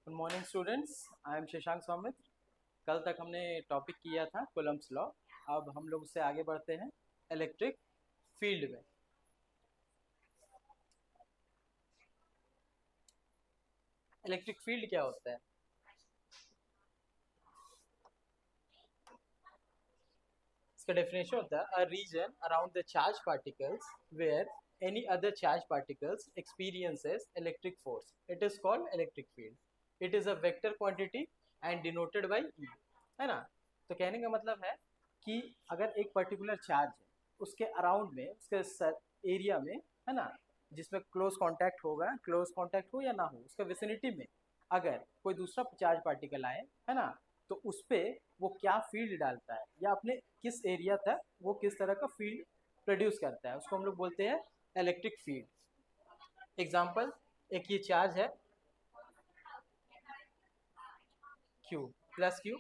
Good morning students, I am Shashank Saumitra. कल तक हमने टॉपिक किया था कूलम्ब्स लॉ। अब हम लोग उससे आगे बढ़ते हैं इलेक्ट्रिक फील्ड में। इलेक्ट्रिक फील्ड क्या होता है? इसका डेफिनेशन होता है a region around the charge particles where any other charge particles experiences electric force, it is called electric field. It is a vector quantity and denoted by E, है ना। तो कहने का मतलब है कि अगर एक पर्टिकुलर चार्ज है, उसके अराउंड में, उसके एरिया में, है ना, जिसमें क्लोज कांटेक्ट होगा, क्लोज कांटेक्ट हो या ना हो, उसके विसिनिटी में अगर कोई दूसरा चार्ज पार्टिकल आए, है ना, तो उस पर वो क्या फील्ड डालता है या अपने किस एरिया तक वो किस तरह का फील्ड प्रोड्यूस करता है, उसको हम लोग बोलते हैं इलेक्ट्रिक फील्ड। एग्जाम्पल, एक ये चार्ज है क्यू, प्लस क्यू।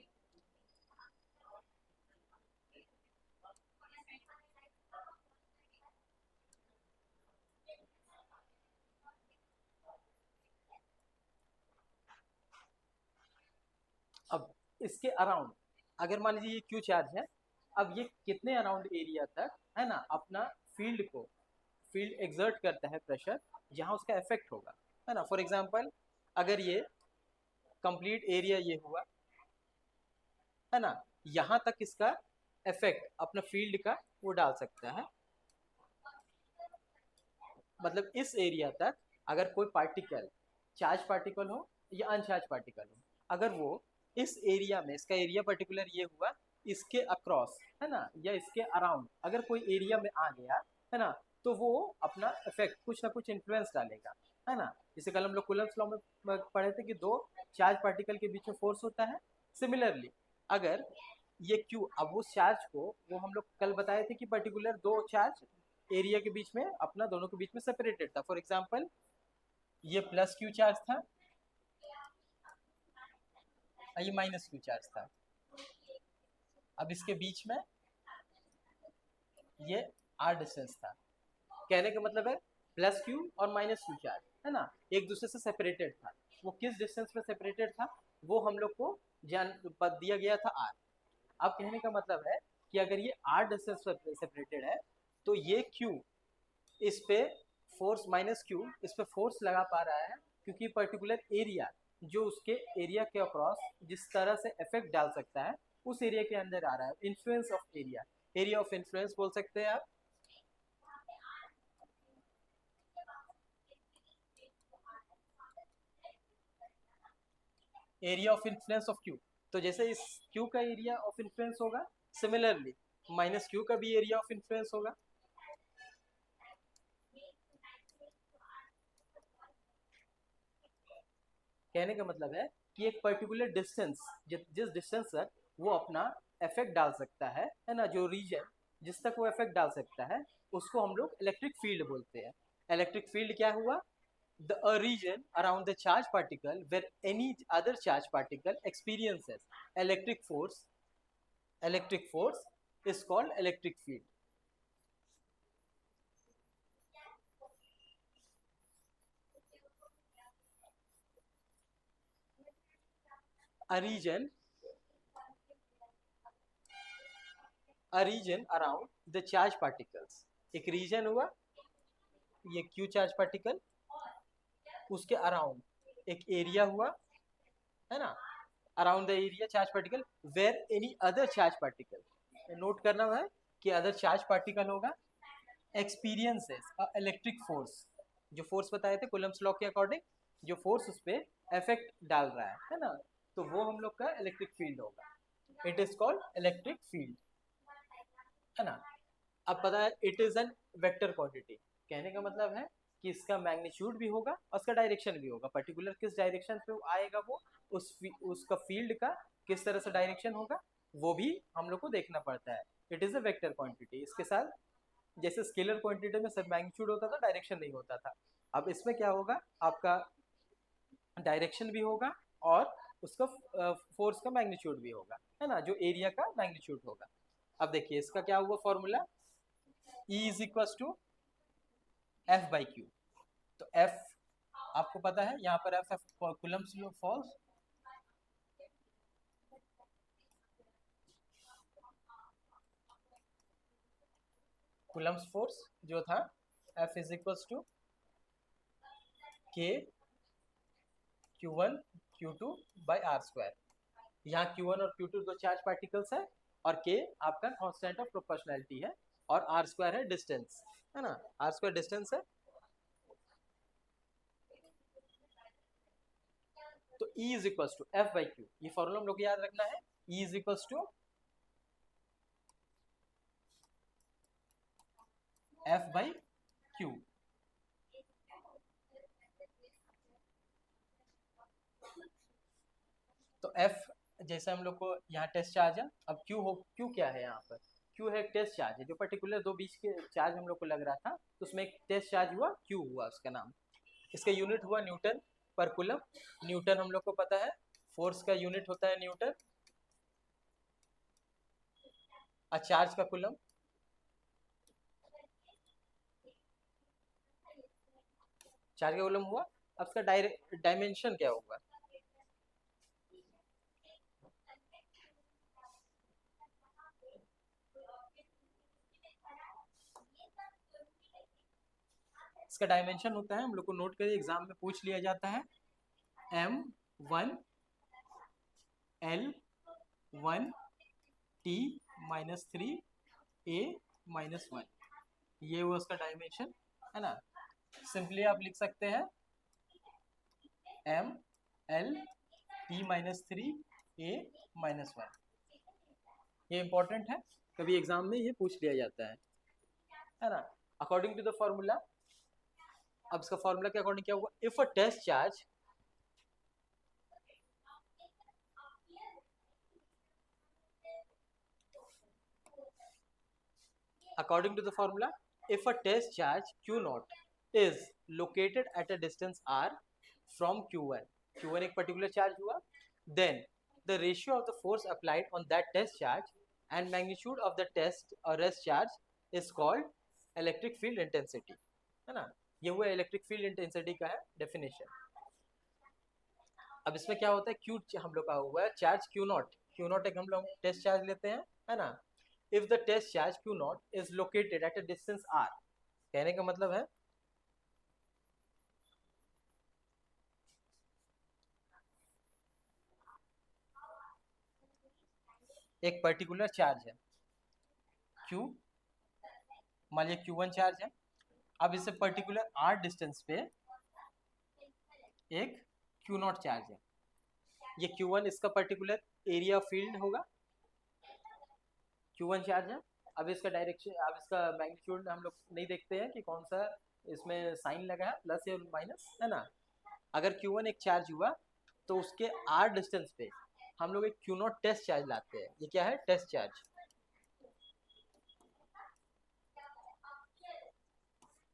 अब इसके अराउंड अगर मान लीजिए ये क्यू चार्ज है, अब ये कितने अराउंड एरिया तक, है ना, अपना फील्ड को फील्ड एग्जर्ट करता है, प्रेशर जहाँ उसका इफेक्ट होगा, है ना। फॉर एग्जांपल, अगर ये कंप्लीट एरिया ये हुआ, है ना, यहाँ तक इसका इफेक्ट अपना फील्ड का वो डाल सकता है। मतलब इस एरिया तक अगर कोई पार्टिकल, चार्ज पार्टिकल हो या अनचार्ज पार्टिकल हो, अगर वो इस एरिया में, इसका एरिया पर्टिकुलर ये हुआ, इसके अक्रॉस, है ना, या इसके अराउंड अगर कोई एरिया में आ गया, है ना, तो वो अपना इफेक्ट कुछ ना कुछ इन्फ्लुएंस डालेगा, है ना। जैसे कल हम लोग कूलम्ब्स लॉ में पढ़े थे कि दो चार्ज पार्टिकल के बीच में फोर्स होता है। सिमिलरली अगर ये क्यू, अब उस चार्ज को, वो हम लोग कल बताए थे कि पर्टिकुलर दो चार्ज एरिया के बीच में, अपना दोनों के बीच में सेपरेटेड था। फॉर एग्जांपल, ये प्लस क्यू चार्ज था और ये माइनस क्यू चार्ज था। अब इसके बीच में ये आर डिस्टेंस था। कहने का मतलब है प्लस क्यू और माइनस क्यू चार्ज, है ना, एक दूसरे से सेपरेटेड था। वो किस डिस्टेंस पे सेपरेटेड था वो हम लोग को जान दिया गया था आर। अब कहने का मतलब है कि अगर ये आर डिस्टेंस पे सेपरेटेड है, तो ये क्यू इस पे फोर्स, माइनस क्यू इस पे फोर्स लगा पा रहा है, क्योंकि पर्टिकुलर एरिया जो उसके एरिया के अक्रॉस जिस तरह से इफेक्ट डाल सकता है, उस एरिया के अंदर आ रहा है। Influence of area, area of influence बोल सकते हैं आप। Area of influence of Q, तो जैसे इस क्यू का एरिया ऑफ इन्फ्लुएंस होगा, सिमिलरली माइनस क्यू का भी एरिया ऑफ इन्फ्लुएंस होगा। कहने का मतलब है कि एक पर्टिकुलर डिस्टेंस, जिस डिस्टेंस तक वो अपना इफेक्ट डाल सकता है ना, जो रीजन जिस तक वो इफेक्ट डाल सकता है, उसको हम लोग इलेक्ट्रिक फील्ड बोलते हैं। इलेक्ट्रिक फील्ड क्या हुआ? The a region around the charge particle where any other charge particle experiences electric force, electric force is called electric field. A region, a region around the charge particles, एक region हुआ ये Q charge particle, उसके around एक area हुआ, है ना, around the area charge particle where any other charge particle, note करना है कि अदर चार्ज पार्टिकल होगा, एक्सपीरियंसेस इलेक्ट्रिक फोर्स, जो फोर्स बताए थे कूलम्ब्स लॉ के अकॉर्डिंग, जो फोर्स उस पर इफेक्ट डाल रहा है ना, तो वो हम लोग का इलेक्ट्रिक फील्ड होगा। It is called electric field, है ना। अब पता है it is an vector quantity. कहने का मतलब है कि इसका मैग्नीट्यूड भी होगा और इसका डायरेक्शन भी होगा। पर्टिकुलर किस डायरेक्शन पे आएगा वो, उसका फील्ड का किस तरह से डायरेक्शन होगा, वो भी हम लोग को देखना पड़ता है। It is a vector quantity. इसके साथ जैसे स्केलर क्वांटिटी में सब मैग्नीट्यूड होता था, डायरेक्शन नहीं होता था। अब इसमें क्या होगा, आपका डायरेक्शन भी होगा और उसका फोर्स का मैग्नीट्यूड भी होगा, है ना, जो एरिया का मैग्नीट्यूड होगा। अब देखिए इसका क्या हुआ formula, E is equal to F by Q. तो एफ आपको पता है यहाँ पर F coulomb's force, coulomb's force जो था F इज इक्वल्स टू के Q1 Q2 by R square. यहाँ Q1 और Q2 दो चार्ज पार्टिकल्स है और K आपका कांस्टेंट ऑफ प्रोपोर्शनैलिटी है और आर स्क्वायर है डिस्टेंस, है ना, आर स्क्वायर डिस्टेंस है। तो E is equals to F by Q, ये फॉर्मूला हम लोग को याद रखना है। E is equals to F by Q। तो F जैसे हम लोग को यहाँ टेस्ट चार्ज है, अब Q क्या है यहाँ पर, Q है एक टेस्ट चार्ज है, जो पर्टिकुलर दो बीच के चार्ज हम लोग को लग रहा था तो उसमें एक टेस्ट चार्ज हुआ, Q हुआ उसका नाम। इसका यूनिट हुआ न्यूटन पर कूलम। न्यूटन हम लोग को पता है, फोर्स का यूनिट होता है न्यूटन, और चार्ज का कूलम। चार्ज का कूलम हुआ, अब इसका डायमेंशन क्या होगा, इसका डायमेंशन होता है, हम लोग को नोट करिए, एग्जाम में पूछ लिया जाता है, M1 L1 T-3 A-1, ये हुआ उसका डायमेंशन, है ना। सिंपली आप लिख सकते हैं M L T-3 A-1, ये इंपॉर्टेंट है, कभी एग्जाम में ये पूछ लिया जाता है ना। अकॉर्डिंग टू द फॉर्मूला, अब इसका फॉर्मूला के अकॉर्डिंग क्या हुआ, if a test charge according to the formula, if a test charge Q0 is located at a distance r from Q1, Q1 एक particular charge हुआ, then the ratio of the force applied on that test charge and magnitude of the test or rest charge is called electric field intensity, है ना। ये हुआ electric field intensity का है definition. अब इसमें क्या होता है, Q हम लोग का हुआ है चार्ज Q0 एक हम लोग टेस्ट चार्ज लेते हैं, है ना। if the test charge Q0 is located at a distance r, कहने का मतलब है एक पर्टिकुलर चार्ज है Q, मान लिया Q1 चार्ज है, अब इससे पर्टिकुलर r डिस्टेंस पे एक Q0 चार्ज है, ये Q1 इसका पर्टिकुलर एरिया फील्ड होगा, Q1 चार्ज है। अब इसका डायरेक्शन, अब इसका मैग्नीट्यूड हम लोग नहीं देखते हैं कि कौन सा इसमें साइन लगा है, प्लस या माइनस, है ना। अगर Q1 एक चार्ज हुआ तो उसके r डिस्टेंस पे हम लोग एक Q0 टेस्ट चार्ज लाते हैं, ये क्या है, टेस्ट चार्ज,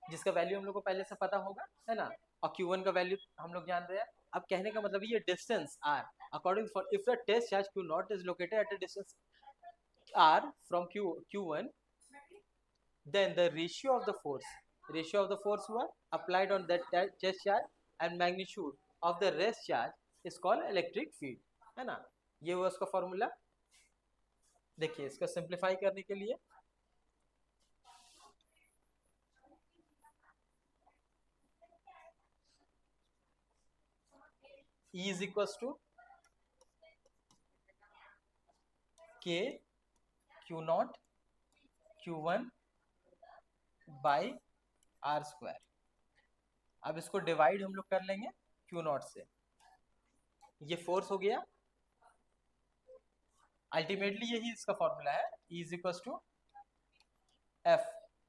जिसका वैल्यू हम लोग को पहले से पता होगा, है ना। और Q1 का वैल्यू हम लोग जान रहे हैं। अब कहने का मतलब ये distance r, according for if the test charge Q0 is located at a distance r from Q1, then the ratio of the force हुआ applied on that test charge and magnitude of the rest charge is called electric field, है ना। ये हुआ उसका formula. देखिए इसको simplify करने के लिए E is equals to K Q0 Q1 by R square. अब इसको डिवाइड हम लोग कर लेंगे Q0 से, ये फोर्स हो गया, अल्टीमेटली यही इसका फॉर्मूला है, E is equal to F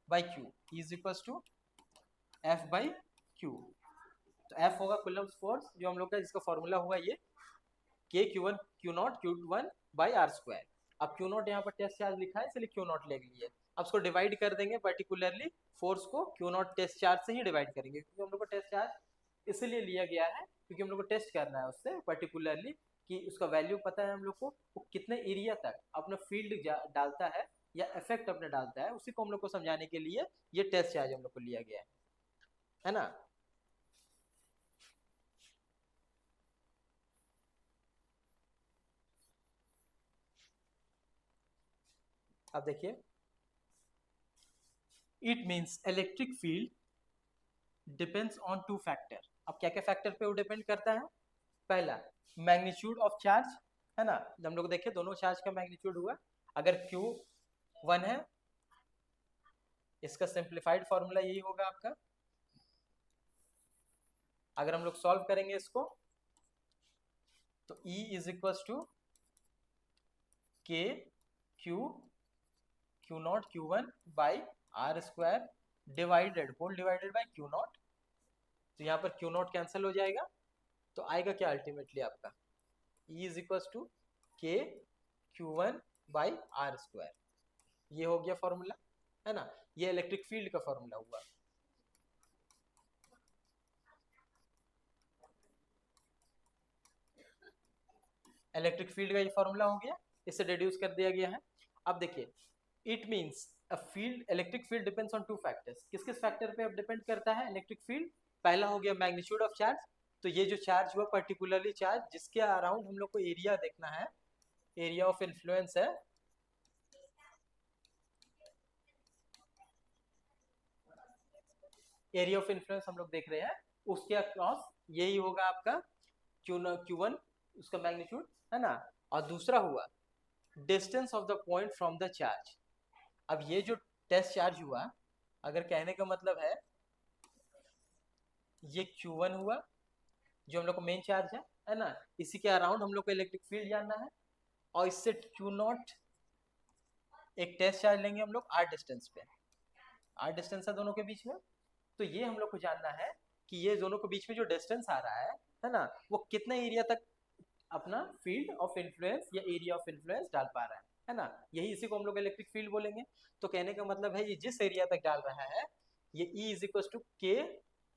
by Q, E is equal to F by Q। तो F होगा कूलम्ब्स फोर्स जो हम लोग का, जिसका फॉर्मूला हुआ ये K Q1 Q0 Q1 by R square. अब Q0 यहाँ पर टेस्ट चार्ज लिखा है इसलिए Q0 ले लिए, अब उसको डिवाइड कर देंगे पर्टिकुलरली फोर्स को Q0 टेस्ट चार्ज से ही डिवाइड करेंगे, क्योंकि हम लोग को टेस्ट चार्ज इसलिए लिया गया है क्योंकि हम लोग को टेस्ट करना है उससे पर्टिकुलरली कि उसका वैल्यू पता है हम लोग को, वो कितने एरिया तक अपना फील्ड डालता है या इफेक्ट अपना डालता है, उसी को हम लोग को समझाने के लिए ये टेस्ट चार्ज हम लोग को लिया गया है ना। अब देखिए, it means electric field depends on two factor. अब क्या क्या फैक्टर पे वो डिपेंड करता है? पहला, मैग्नीट्यूड ऑफ चार्ज, है ना, जब हम लोग देखें दोनों चार्ज का मैग्नीट्यूड हुआ, अगर Q1 है, इसका सिंप्लीफाइड फॉर्मूला यही होगा आपका। अगर हम लोग सॉल्व करेंगे इसको तो E is equal to K Q naught Q1 by R square divided whole divided by Q0। तो यहाँ पर Q0 कैंसिल हो जाएगा, तो आएगा क्या अल्टीमेटली आपका E इज इक्वल टू के Q1 बाई आर स्क्वायर। ये हो गया फॉर्मूला, है ना, ये इलेक्ट्रिक फील्ड का फॉर्मूला हुआ। इलेक्ट्रिक फील्ड का ये फॉर्मूला हो गया, इससे डिड्यूस कर दिया गया है। अब देखिए, it means a field, electric field depends on two factors. किस किस फैक्टर पे अब डिपेंड करता है इलेक्ट्रिक फील्ड? पहला हो गया मैग्नीट्यूड ऑफ चार्ज, तो ये जो चार्ज हुआ पर्टिकुलरली चार्ज जिसके अराउंड हम लोग को एरिया देखना है, एरिया ऑफ इन्फ्लुएंस है, एरिया ऑफ इन्फ्लुएंस हम लोग देख रहे हैं, उसके अक्रॉस यही होगा आपका Q1, उसका मैग्नीट्यूड, है ना। और दूसरा हुआ distance of the point from the charge. अब ये जो टेस्ट चार्ज हुआ, अगर कहने का मतलब है ये Q1 हुआ जो हम लोग को मेन चार्ज है ना, इसी के अराउंड हम लोग को इलेक्ट्रिक फील्ड जानना है, और इससे Q0 एक टेस्ट चार्ज लेंगे हम लोग r डिस्टेंस पे, r डिस्टेंस है दोनों के बीच में। तो ये हम लोग को जानना है कि ये दोनों के बीच में जो डिस्टेंस आ रहा है ना, वो कितना एरिया तक अपना फील्ड ऑफ इन्फ्लुएंस या एरिया ऑफ इन्फ्लुएंस डाल पा रहा है ना, यही इसी को हम लोग इलेक्ट्रिक फील्ड बोलेंगे। तो कहने का मतलब है ये जिस एरिया तक डाल रहा है, ये E इज इक्वल टू के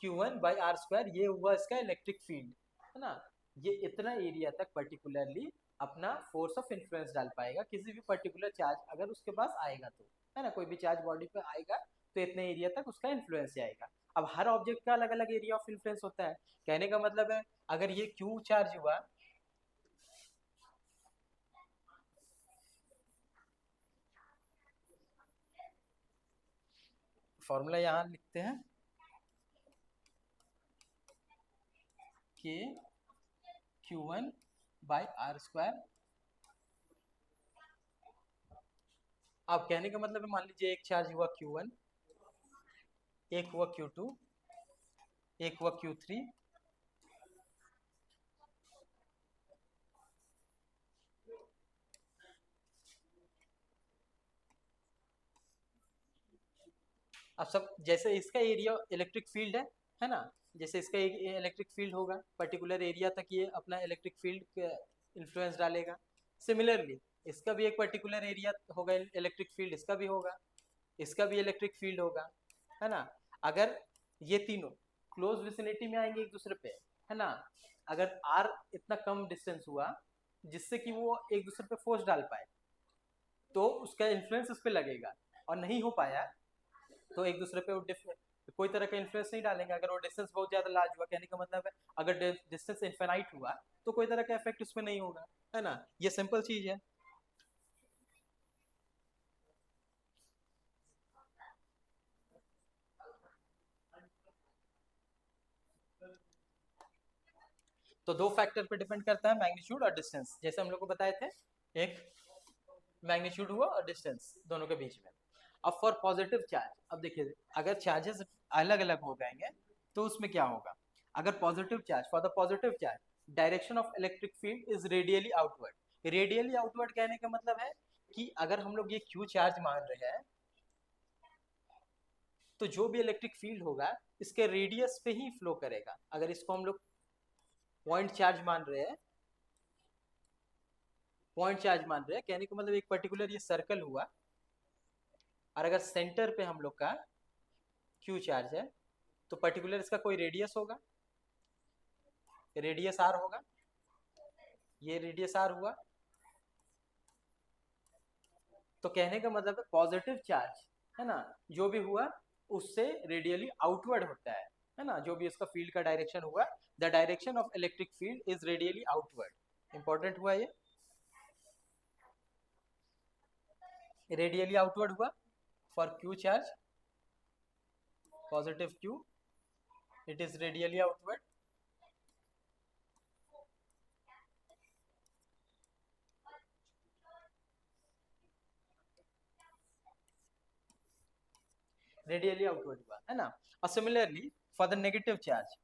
Q1 बाई आर स्क्वायर, ये हुआ इसका इलेक्ट्रिक फील्ड, है ना। ये इतना एरिया तक पर्टिकुलरली अपना फोर्स ऑफ इन्फ्लुएंस डाल पाएगा किसी भी पर्टिकुलर चार्ज अगर उसके पास आएगा तो, है ना, कोई भी चार्ज बॉडी पे आएगा तो इतने एरिया तक उसका इन्फ्लुएंस जाएगा। अब हर ऑब्जेक्ट का अलग अलग एरिया ऑफ इन्फ्लुएंस होता है। कहने का मतलब है अगर ये Q चार्ज हुआ, फॉर्मूला यहां लिखते हैं के Q1 बाई आर स्क्वायर। अब कहने का मतलब है मान लीजिए एक चार्ज हुआ Q1, एक हुआ Q2, एक हुआ Q3, अब सब जैसे इसका एरिया इलेक्ट्रिक फील्ड है ना, जैसे इसका एक इलेक्ट्रिक फील्ड होगा पर्टिकुलर एरिया तक ये अपना इलेक्ट्रिक फील्ड इन्फ्लुएंस डालेगा। सिमिलरली इसका भी एक पर्टिकुलर एरिया होगा इलेक्ट्रिक फील्ड, इसका भी होगा, इसका भी इलेक्ट्रिक फील्ड होगा, है ना। अगर ये तीनों क्लोज विसिनिटी में आएंगे एक दूसरे पे, है ना, अगर आर इतना कम डिस्टेंस हुआ जिससे कि वो एक दूसरे पे फोर्स डाल पाए तो उसका इन्फ्लुएंस उस पर लगेगा, और नहीं हो पाया तो एक दूसरे पे कोई तरह का इन्फ्लुएंस नहीं डालेंगे। अगर वो डिस्टेंस बहुत ज्यादा लार्ज हुआ, कहने का मतलब है अगर डिस्टेंस इनफिनाइट हुआ तो कोई तरह का इफेक्ट उसमें नहीं होगा, है ना, ये सिंपल चीज है। तो दो फैक्टर पे डिपेंड करता है, मैग्नीट्यूड और डिस्टेंस, जैसे हम लोग को बताए थे, एक मैग्नीट्यूड हुआ और डिस्टेंस दोनों के बीच में। अब फॉर पॉजिटिव चार्ज, अब देखिए अगर चार्जेस अलग अलग हो जाएंगे तो उसमें क्या होगा। अगर positive charge, for the positive charge direction of electric field is radially outward. Radially outward कहने का मतलब है कि अगर हम लोग ये क्यू चार्ज मान रहे हैं तो जो भी इलेक्ट्रिक फील्ड होगा इसके रेडियस पे ही फ्लो करेगा। अगर इसको हम लोग पॉइंट चार्ज मान रहे हैं, पॉइंट चार्ज मान रहे हैं कहने का मतलब एक पर्टिकुलर ये सर्कल हुआ, और अगर सेंटर पे हम लोग का क्यू चार्ज है तो पर्टिकुलर इसका कोई रेडियस होगा, रेडियस आर होगा, ये रेडियस आर हुआ। तो कहने का मतलब है पॉजिटिव चार्ज, है ना, जो भी हुआ उससे रेडियली आउटवर्ड होता है ना, जो भी उसका फील्ड का डायरेक्शन हुआ, the direction of electric field is radially outward. Important हुआ ये। रेडियली आउटवर्ड हुआ for Q charge, positive Q, it is radially outward. Radially outward हुआ है ना. और similarly for the negative charge,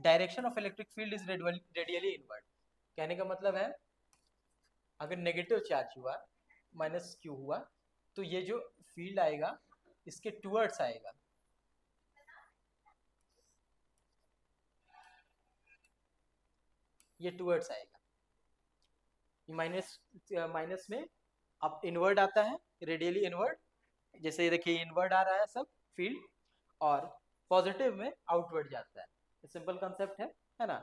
direction of electric field is radially inward. कहने का मतलब है अगर नेगेटिव चार्ज हुआ, माइनस क्यू हुआ, तो ये जो फील्ड आएगा इसके टूवर्ड्स आएगा. ये टूवर्ड्स आएगा. ये माइनस माइनस में अब इनवर्ड आता है, रेडियली इनवर्ड. जैसे ये देखिए इनवर्ड आ रहा है सब फील्ड, और पॉजिटिव में आउटवर्ड जाता है. सिंपल कंसेप्ट है ना.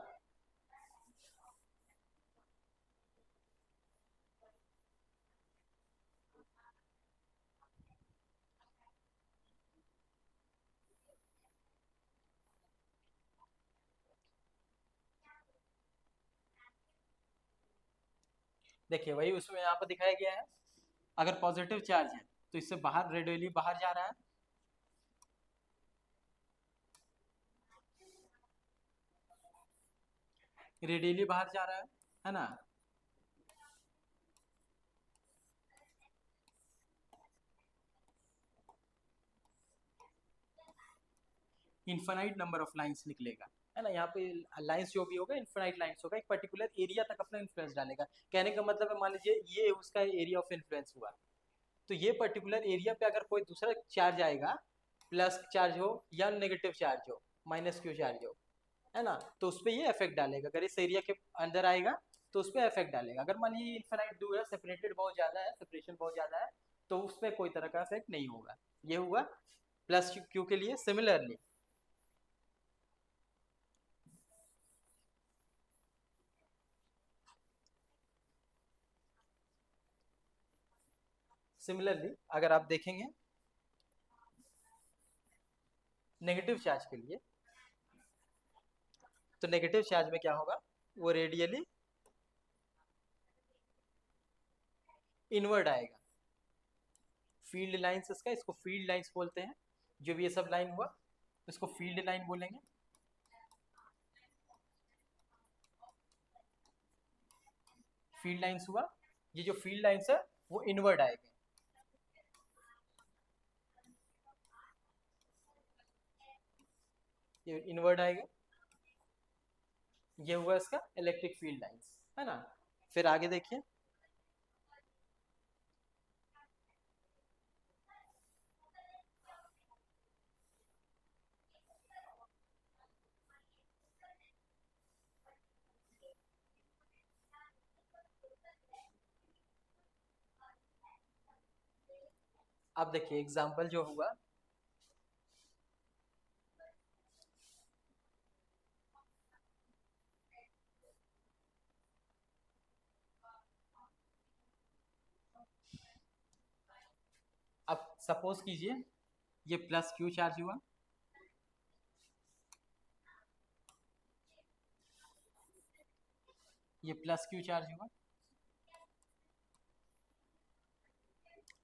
देखिए वही उसमें यहाँ पर दिखाया गया है. अगर पॉजिटिव चार्ज है तो इससे बाहर रेडियली बाहर जा रहा है, रेडियली बाहर जा रहा है ना. इन्फाइनाइट नंबर ऑफ लाइंस निकलेगा, है ना. यहाँ पे लाइंस जो भी होगा इन्फाइनाइट लाइंस होगा, एक पर्टिकुलर एरिया तक अपना इन्फ्लुएंस डालेगा. कहने का मतलब है मान लीजिए ये उसका एरिया ऑफ इन्फ्लुएंस हुआ, तो ये पर्टिकुलर एरिया पे अगर कोई दूसरा चार्ज आएगा, प्लस चार्ज हो या नेगेटिव चार्ज हो, माइनस क्यू चार्ज हो, है ना, तो उस पर ये इफेक्ट डालेगा. अगर इस एरिया के अंदर आएगा तो उस पर इफेक्ट डालेगा. अगर मान लीजिए इन्फाइनाइट दूर है, सेपरेटेड बहुत ज़्यादा है, सेपरेशन बहुत ज़्यादा है, तो उस पर कोई तरह का इफेक्ट नहीं होगा. ये हुआ प्लस क्यू के लिए. सिमिलरली सिमिलरली अगर आप देखेंगे नेगेटिव चार्ज के लिए, तो नेगेटिव चार्ज में क्या होगा, वो रेडियली इनवर्ड आएगा. फील्ड लाइंस इसका, इसको फील्ड लाइंस बोलते हैं. जो भी ये सब लाइन हुआ इसको फील्ड लाइन बोलेंगे. फील्ड लाइंस हुआ, ये जो फील्ड लाइंस है वो इनवर्ड आएंगे. ये इनवर्ड आएगा. ये हुआ इसका इलेक्ट्रिक फील्ड लाइंस, है ना. फिर आगे देखिए, अब देखिए एग्जांपल जो हुआ, अब सपोज कीजिए ये प्लस क्यू चार्ज हुआ, ये प्लस क्यू चार्ज हुआ,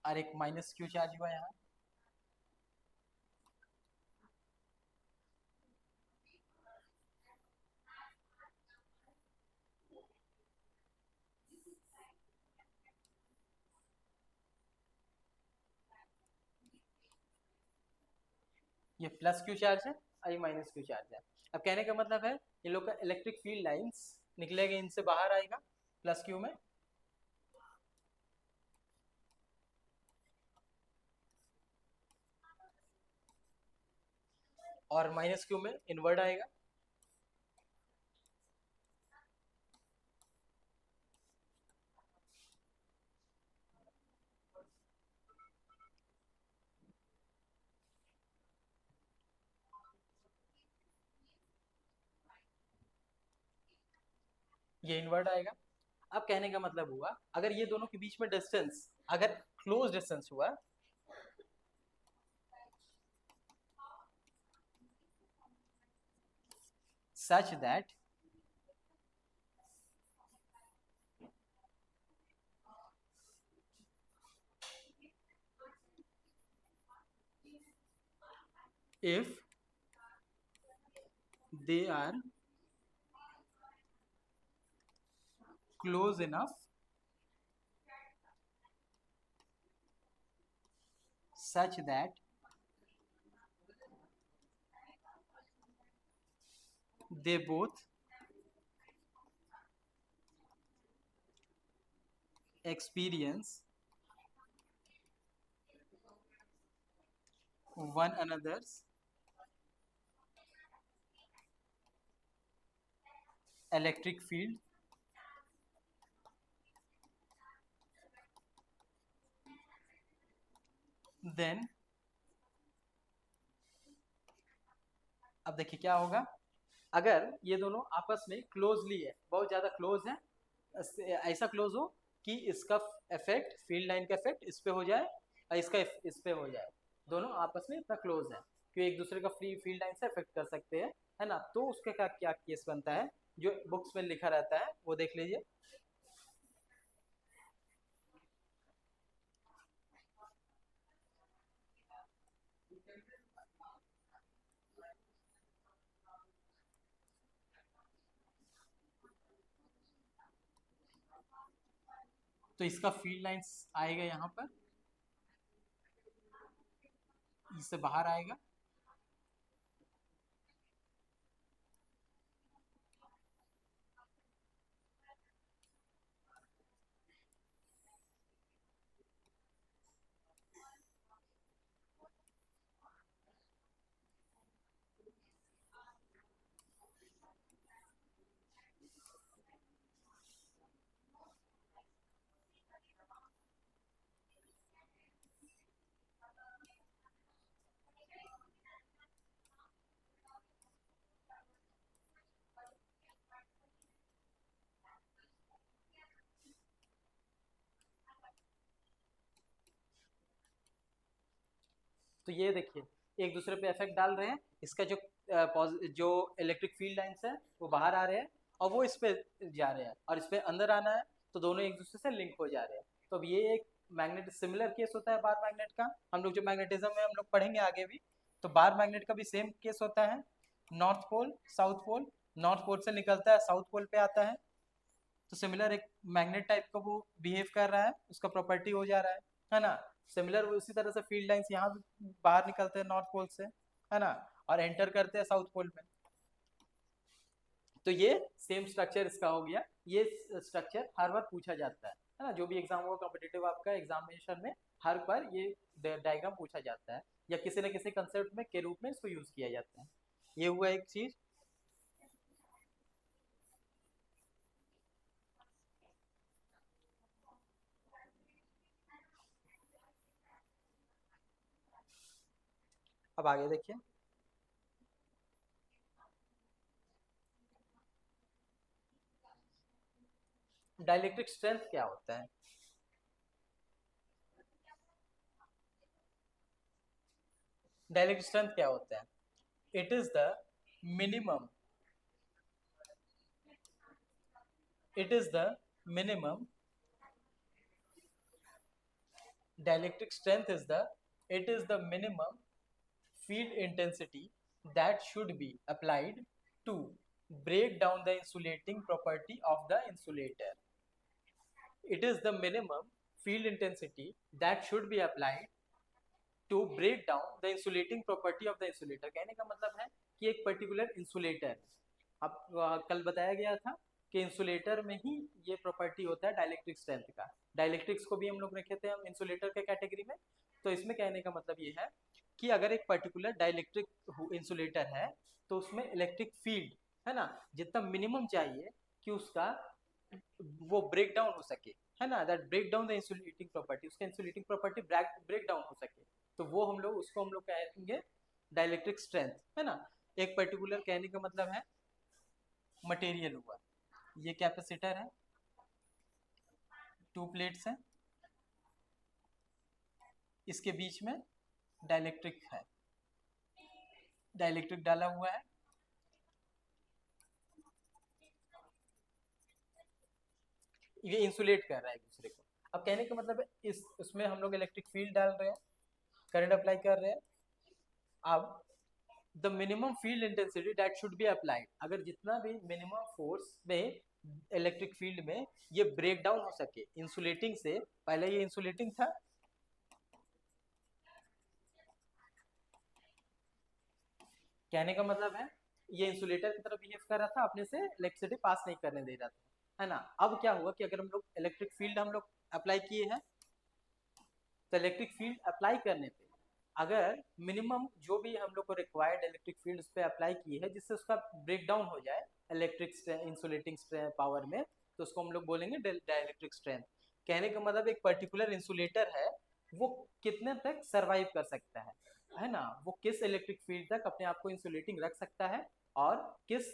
और एक माइनस क्यू चार्ज हुआ यहाँ. ये प्लस क्यू चार्ज है और ये माइनस क्यू चार्ज है. अब कहने का मतलब है ये लोग का इलेक्ट्रिक फील्ड लाइंस निकलेगा, इनसे बाहर आएगा प्लस क्यू में, और माइनस क्यू में इनवर्ड आएगा. ये इनवर्ड आएगा. अब कहने का मतलब हुआ अगर ये दोनों के बीच में डिस्टेंस अगर क्लोज डिस्टेंस हुआ, such that if they are close enough such that they both experience one another's electric field, then अब देखिए क्या होगा। अगर ये दोनों आपस में क्लोजली है, बहुत ज़्यादा क्लोज है, ऐसा क्लोज हो कि इसका इफेक्ट, फील्ड लाइन का इफेक्ट इस पे हो जाए और इसका इस पे हो जाए, दोनों आपस में इतना क्लोज है कि एक दूसरे का फ्री फील्ड लाइन से इफेक्ट कर सकते हैं, है ना। तो उसके का क्या केस बनता है, जो बुक्स में लिखा रहता है वो देख लीजिए। तो इसका फील्ड लाइंस आएगा यहाँ पर, इससे बाहर आएगा, तो ये देखिए एक दूसरे पे इफेक्ट डाल रहे हैं, इसका जो इलेक्ट्रिक फील्ड लाइंस है वो बाहर आ रहे हैं और वो इस पे जा रहे हैं और इस पे अंदर आना है, तो दोनों एक दूसरे से लिंक हो जा रहे हैं। तो अब ये एक मैग्नेट सिमिलर केस होता है बार मैग्नेट का, हम लोग जो मैग्नेटिज्म में हम लोग पढ़ेंगे आगे भी। तो बार मैग्नेट का भी सेम केस होता है, north pole south pole, north pole से निकलता है साउथ पोल पे आता है, तो सिमिलर एक मैग्नेट टाइप का वो बिहेव कर रहा है, उसका प्रॉपर्टी हो जा रहा है ना। सिमिलर उसी तरह से फील्ड लाइंस यहाँ बाहर निकलते हैं नॉर्थ पोल से, है ना, और एंटर करते हैं साउथ पोल में। तो ये सेम स्ट्रक्चर इसका हो गया। ये स्ट्रक्चर हर बार पूछा जाता है ना, जो भी एग्जाम होगा कॉम्पिटिटिव आपका एग्जामिनेशन में हर बार ये डायग्राम पूछा जाता है या किसी न किसी कंसेप्ट में के रूप में इसको यूज किया जाता है। ये हुआ एक चीज। अब आगे देखिए, डाइलेक्ट्रिक स्ट्रेंथ क्या होता है। डाइलेक्ट्रिक स्ट्रेंथ क्या होता है, it is the minimum, it is the minimum dielectric strength is the, it is the minimum field intensity that should be applied to break down the insulating property of the insulator. It is the minimum field intensity that should be applied to break down the insulating property of the insulator। कहने का मतलब है कि एक particular insulator, अब कल बताया गया था कि इंसुलेटर में ही ये प्रॉपर्टी होता है डाइलेक्ट्रिक स्ट्रेंथ का। डाइलेक्ट्रिक्स को भी हम लोग रखे थे हम इंसुलेटर के कैटेगरी में। तो इसमें कहने का मतलब ये है कि अगर एक पर्टिकुलर डाइलेक्ट्रिक इंसुलेटर है तो उसमें इलेक्ट्रिक फील्ड, है ना, जितना मिनिमम चाहिए कि उसका वो ब्रेक डाउन हो सके, है ना, that break down the insulating property, उसका इंसुलेटिंग प्रॉपर्टी ब्रेक डाउन हो सके, तो वो हम लोग उसको हम लोग कहेंगे डाइलेक्ट्रिक स्ट्रेंथ, है ना। एक पर्टिकुलर कहने का मतलब है मटेरियल हुआ, ये कैपेसिटर है, टू प्लेट्स हैं, इसके बीच में डाइलेक्ट्रिक है, डाइलेक्ट्रिक डाला हुआ है, ये इंसुलेट कर रहा है एक दूसरे को। अब कहने का मतलब है इसमें हम लोग इलेक्ट्रिक फील्ड डाल रहे हैं, करंट अप्लाई कर रहे हैं। अब the minimum field intensity that should be applied, अगर जितना भी मिनिमम फोर्स में इलेक्ट्रिक फील्ड में ये ब्रेक डाउन हो सके इंसुलेटिंग से, पहले ये इंसुलेटिंग था, कहने का मतलब है ये इंसुलेटर की तरह बिहेव कर रहा था, अपने से इलेक्ट्रिसिटी पास नहीं करने दे रहा था, है ना। अब क्या हुआ कि अगर हम लोग इलेक्ट्रिक फील्ड हम लोग अप्लाई किए हैं, तो इलेक्ट्रिक फील्ड अप्लाई करने पे अगर मिनिमम जो भी हम लोग को रिक्वायर्ड इलेक्ट्रिक फील्ड उस पर अप्लाई की है जिससे उसका ब्रेक डाउन हो जाए इलेक्ट्रिक इंसुलेटिंग पावर में, तो उसको हम लोग बोलेंगे डाइलेक्ट्रिक स्ट्रेंथ। कहने का मतलब एक पर्टिकुलर इंसुलेटर है वो कितने तक सरवाइव कर सकता है ना, वो किस इलेक्ट्रिक फील्ड तक अपने आप को इंसुलेटिंग रख सकता है और किस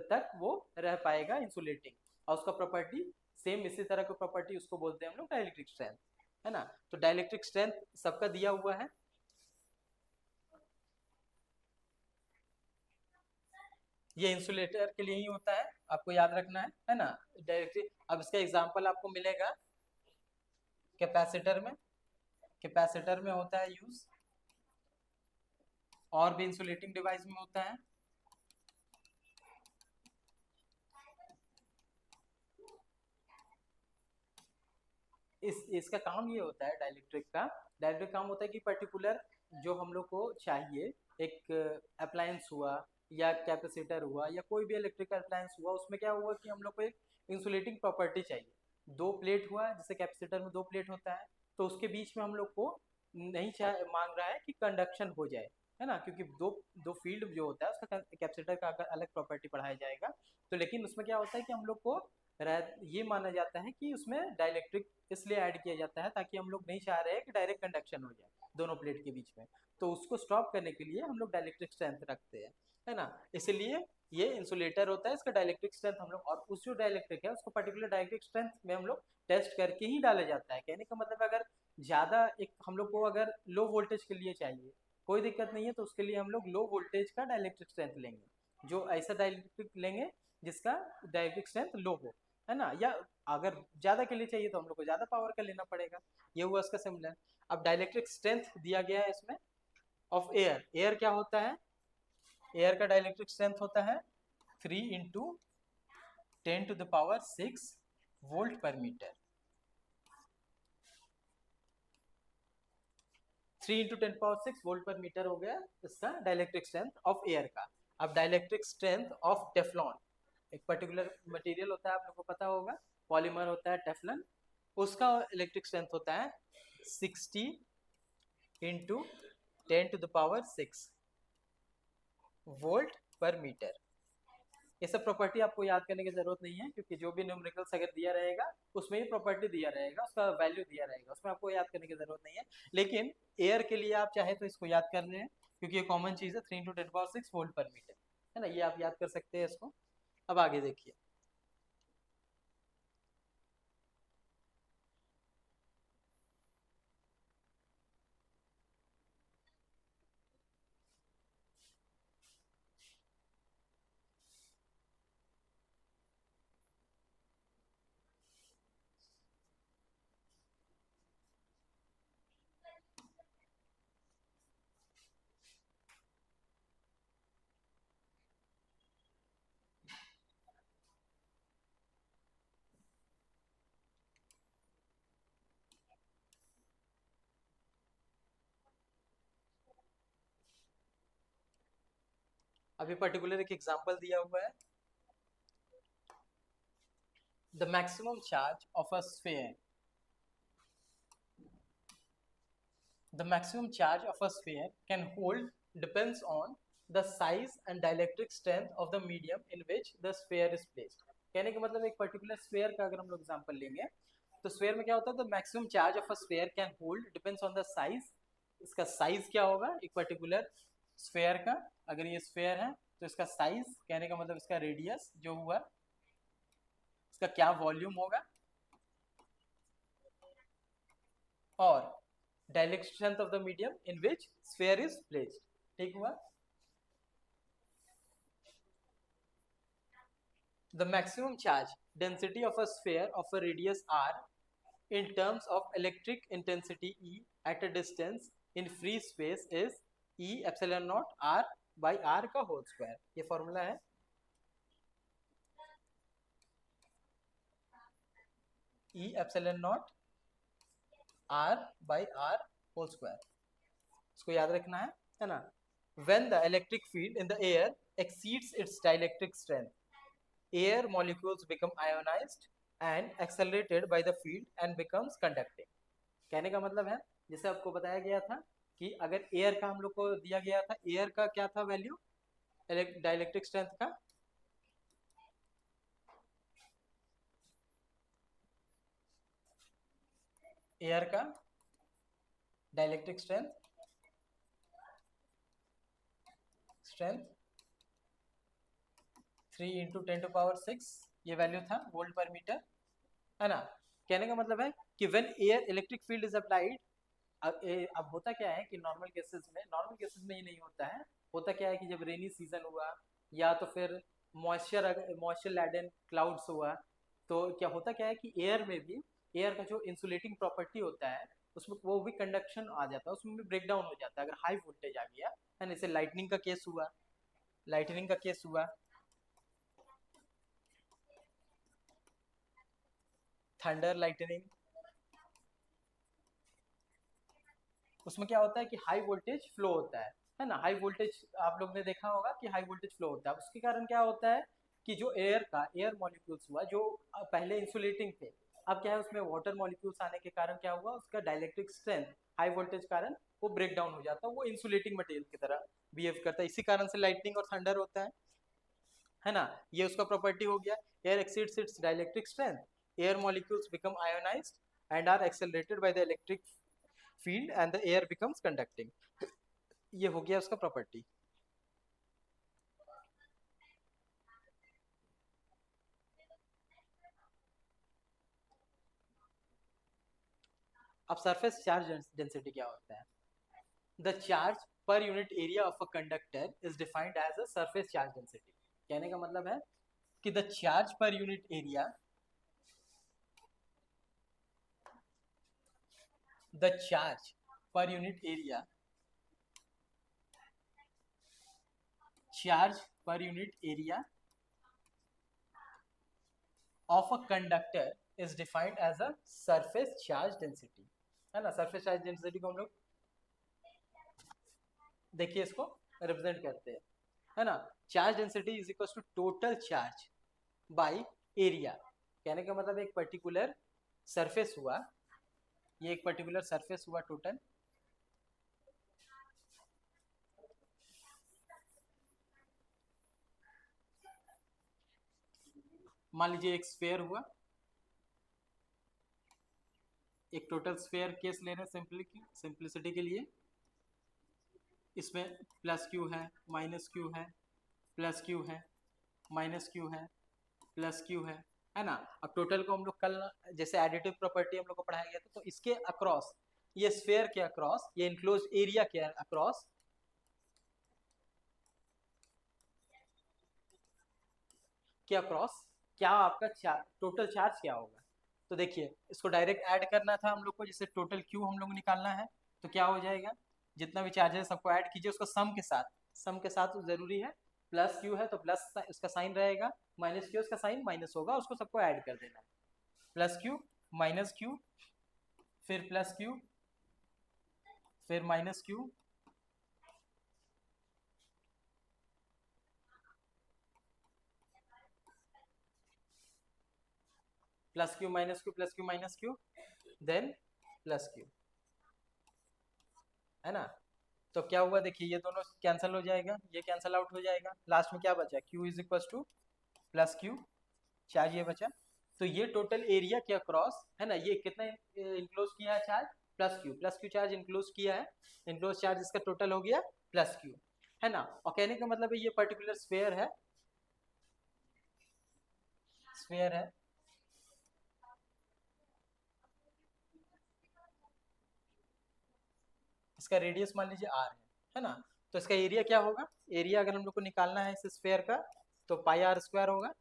तक वो रह पाएगा इंसुलेटिंग, और उसका प्रॉपर्टी सेम इसी तरह का प्रॉपर्टी उसको बोलते हैं हम लोग डाइलेक्ट्रिक स्ट्रेंथ, है ना। तो डाइलेक्ट्रिक स्ट्रेंथ सबका दिया हुआ है, ये इंसुलेटर के लिए ही होता है, आपको याद रखना है ना। डायरेक्टली अब इसका एग्जांपल आपको मिलेगा कैपेसिटर में, कैपेसिटर में होता है यूज, और भी इंसुलेटिंग डिवाइस में होता है। इसका काम ये होता है डाइलेक्ट्रिक का, डाइलेक्ट्रिक काम होता है कि पर्टिकुलर जो हम लोग को चाहिए, एक अप्लायंस हुआ या कैपेसिटर हुआ या कोई भी इलेक्ट्रिकल अप्लायंस हुआ, उसमें क्या हुआ कि हम लोग को एक इंसुलेटिंग प्रॉपर्टी चाहिए, दो प्लेट हुआ जैसे कैपेसिटर में दो प्लेट होता है, तो उसके बीच में हम लोग को नहीं मांग रहा है कि कंडक्शन हो जाए, है ना, क्योंकि दो दो फील्ड जो होता है उसका कैपेसिटर का अगर अलग प्रॉपर्टी पढ़ाया जाएगा तो, लेकिन उसमें क्या होता है कि हम लोग को ये माना जाता है कि उसमें डाइलेक्ट्रिक इसलिए ऐड किया जाता है ताकि हम लोग नहीं चाह रहे हैं कि डायरेक्ट कंडक्शन हो जाए दोनों प्लेट के बीच में, तो उसको स्टॉप करने के लिए हम लोग डाइलेक्ट्रिक स्ट्रेंथ रखते हैं, है ना। इसलिए ये इंसुलेटर होता है, इसका डाइलेक्ट्रिक स्ट्रेंथ हम लोग, और उस जो डाइलेक्ट्रिक है उसको पर्टिकुलर डाइलेक्ट्रिक स्ट्रेंथ में हम लोग टेस्ट करके ही डाला जाता है। कहने का मतलब अगर ज़्यादा एक हम लोग को अगर लो वोल्टेज के लिए चाहिए कोई दिक्कत नहीं है, तो उसके लिए हम लोग लो वोल्टेज का डाइलेक्ट्रिक स्ट्रेंथ लेंगे, जो ऐसा डाइलेक्ट्रिक लेंगे जिसका डाइलेक्ट्रिक स्ट्रेंथ लो हो, है ना। या अगर ज्यादा के लिए चाहिए तो हम लोग को ज्यादा पावर का लेना पड़ेगा, ये हुआ इसका सिमिलर। अब डाइलेक्ट्रिक स्ट्रेंथ दिया गया है इसमें ऑफ एयर, एयर क्या होता है, एयर का डाइलेक्ट्रिक स्ट्रेंथ होता है 3 × 10⁻⁶ वोल्ट पर मीटर, 3 × 10⁻⁶ वोल्ट पर मीटर हो गया इसका डाइलेक्ट्रिक स्ट्रेंथ ऑफ एयर का। अब डाइलेक्ट्रिक स्ट्रेंथ ऑफ टेफ्लॉन, एक पर्टिकुलर मटेरियल होता है आप लोग को पता होगा, पॉलीमर होता है टेफ्लॉन, उसका इलेक्ट्रिक स्ट्रेंथ होता है 60 × 10⁻⁶ वोल्ट पर मीटर। ये सब प्रॉपर्टी आपको याद करने की जरूरत नहीं है, क्योंकि जो भी न्यूमेरिकल्स अगर दिया रहेगा उसमें ही प्रॉपर्टी दिया रहेगा, उसका वैल्यू दिया रहेगा, उसमें आपको याद करने की जरूरत नहीं है। लेकिन एयर के लिए आप चाहे तो इसको याद कर रहे हैं क्योंकि ये कॉमन चीज है, 3 × 10⁻⁶ वोल्ट पर मीटर, है ना, ये आप याद कर सकते हैं इसको। अब आगे देखिए, अभी पर्टिकुलर एक एग्जांपल दिया हुआ है, the maximum charge of a sphere, the maximum charge of a sphere can hold depends on the size and dielectric strength of the medium in which the sphere is placed। कहने का मतलब एक particular sphere का अगर हम लोग example लेंगे तो स्फीयर में क्या होता है, तो maximum charge of a sphere can hold depends on the size, इसका साइज क्या होगा एक पर्टिकुलर स्फीयर का, अगर ये स्फीयर है तो इसका साइज, कहने का मतलब इसका रेडियस जो हुआ, इसका क्या वॉल्यूम होगा, और dielectric strength of the medium in which sphere is placed, ठीक हुआ। The maximum charge density of a sphere of a radius r in terms of electric intensity E at a distance in free space is E epsilon naught r by R का whole square, ये formula है E epsilon naught R by R whole square, इसको याद रखना है ना। when the electric field in the air exceeds its dielectric strength, air molecules become ionized and accelerated by the field and becomes conducting। कहने का मतलब है, जैसे आपको बताया गया था कि अगर एयर का हम लोग को दिया गया था, एयर का क्या था वैल्यू डाइलेक्ट्रिक स्ट्रेंथ का, एयर का डाइलेक्ट्रिक स्ट्रेंथ 3 इंटू 10⁻⁶ ये वैल्यू था वोल्ट पर मीटर, है ना। कहने का मतलब है कि when air electric field is applied, अब होता क्या है कि नॉर्मल केसेस में ये नहीं होता है। होता क्या है कि जब रेनी सीजन हुआ या तो फिर मॉइस्चर लैडन क्लाउड्स हुआ, तो क्या है कि एयर में भी, एयर का जो इंसुलेटिंग प्रॉपर्टी होता है उसमें वो भी कंडक्शन आ जाता है, उसमें भी ब्रेक डाउन हो जाता है अगर हाई वोल्टेज आ गया, है ना। जैसे लाइटनिंग का केस हुआ, थंडर लाइटनिंग, उसमें क्या होता है कि हाई वोल्टेज फ्लो होता है ना। हाई वोल्टेज आप लोग ने देखा होगा कि हाई वोल्टेज फ्लो होता है, उसके कारण क्या होता है कि जो एयर मॉलिक्यूल्स हुआ जो पहले इंसुलेटिंग थे, अब क्या है उसमें वाटर मॉलिक्यूल्स आने के कारण क्या हुआ, उसका डाइलेक्ट्रिक स्ट्रेंथ हाई वोल्टेज कारण वो ब्रेक डाउन हो जाता है, वो इंसुलेटिंग मटेरियल की तरह बिहेव करता है, इसी कारण से लाइटनिंग और थंडर होता है ना। ये उसका प्रॉपर्टी हो गया। Air exceeds its dielectric strength, air molecules become ionized and are accelerated by the electric field and the air becomes conducting. ये हो गया उसका प्रॉपर्टी। अब सरफेस चार्ज डेंसिटी क्या होता है? The charge per unit area of a conductor is defined as a surface charge density. कहने का मतलब है कि the charge per unit area, the charge per unit area, charge per unit area of a conductor is defined as a surface charge density, है ना। Surface charge density को हम लोग देखिए इसको रिप्रेजेंट करते हैं, है ना। Charge density is equal to total charge by area. कहने का मतलब एक पर्टिकुलर सरफेस हुआ, ये एक पर्टिकुलर सरफेस हुआ टोटल, मान लीजिए एक स्फेयर हुआ, एक टोटल स्फेयर केस ले रहे हैं सिंप्लिसिटी के लिए, इसमें प्लस क्यू है, माइनस क्यू है, प्लस क्यू है, माइनस क्यू है, प्लस क्यू है ना। अब टोटल को हम लोग कल जैसे एडिटिव प्रॉपर्टी हम लोग को पढ़ाया गया था, तो इसके अक्रॉस, ये स्फेयर के अक्रॉस, ये इनक्लोज एरिया के अक्रॉस के अक्रॉस क्या आपका टोटल चार्ज क्या होगा। तो देखिए इसको डायरेक्ट ऐड करना था हम लोग को, जैसे टोटल क्यू हम लोग निकालना है, तो क्या हो जाएगा, जितना भी चार्ज है सबको ऐड कीजिए उसको सम के साथ तो जरूरी है। प्लस क्यू है तो प्लस उसका साइन रहेगा, माइनस क्यू उसका साइन माइनस होगा, उसको सबको ऐड कर देना है। प्लस क्यू, माइनस क्यू, फिर प्लस क्यू, फिर minus Q, plus Q minus Q, plus Q minus Q, then plus Q, है ना। तो क्या हुआ देखिए, ये दोनों कैंसिल हो जाएगा, ये कैंसिल आउट हो जाएगा, लास्ट में क्या बचा, Q is equal two plus Q, charge ये बचा। तो ये टोटल एरिया के अक्रॉस, है ना, ये कितना इंक्लोज किया है charge, plus Q charge enclose किया है, इंक्लोज चार्ज इसका टोटल हो गया प्लस क्यू, है ना। और कहने का मतलब है ये पर्टिकुलर स्फेयर है, इसका रेडियस मान लीजिए r है ना। तो इसका एरिया क्या होगा, एरिया अगर हम लोग को निकालना है इस स्फेयर का, तो पाई आर स्क्वायर होगा,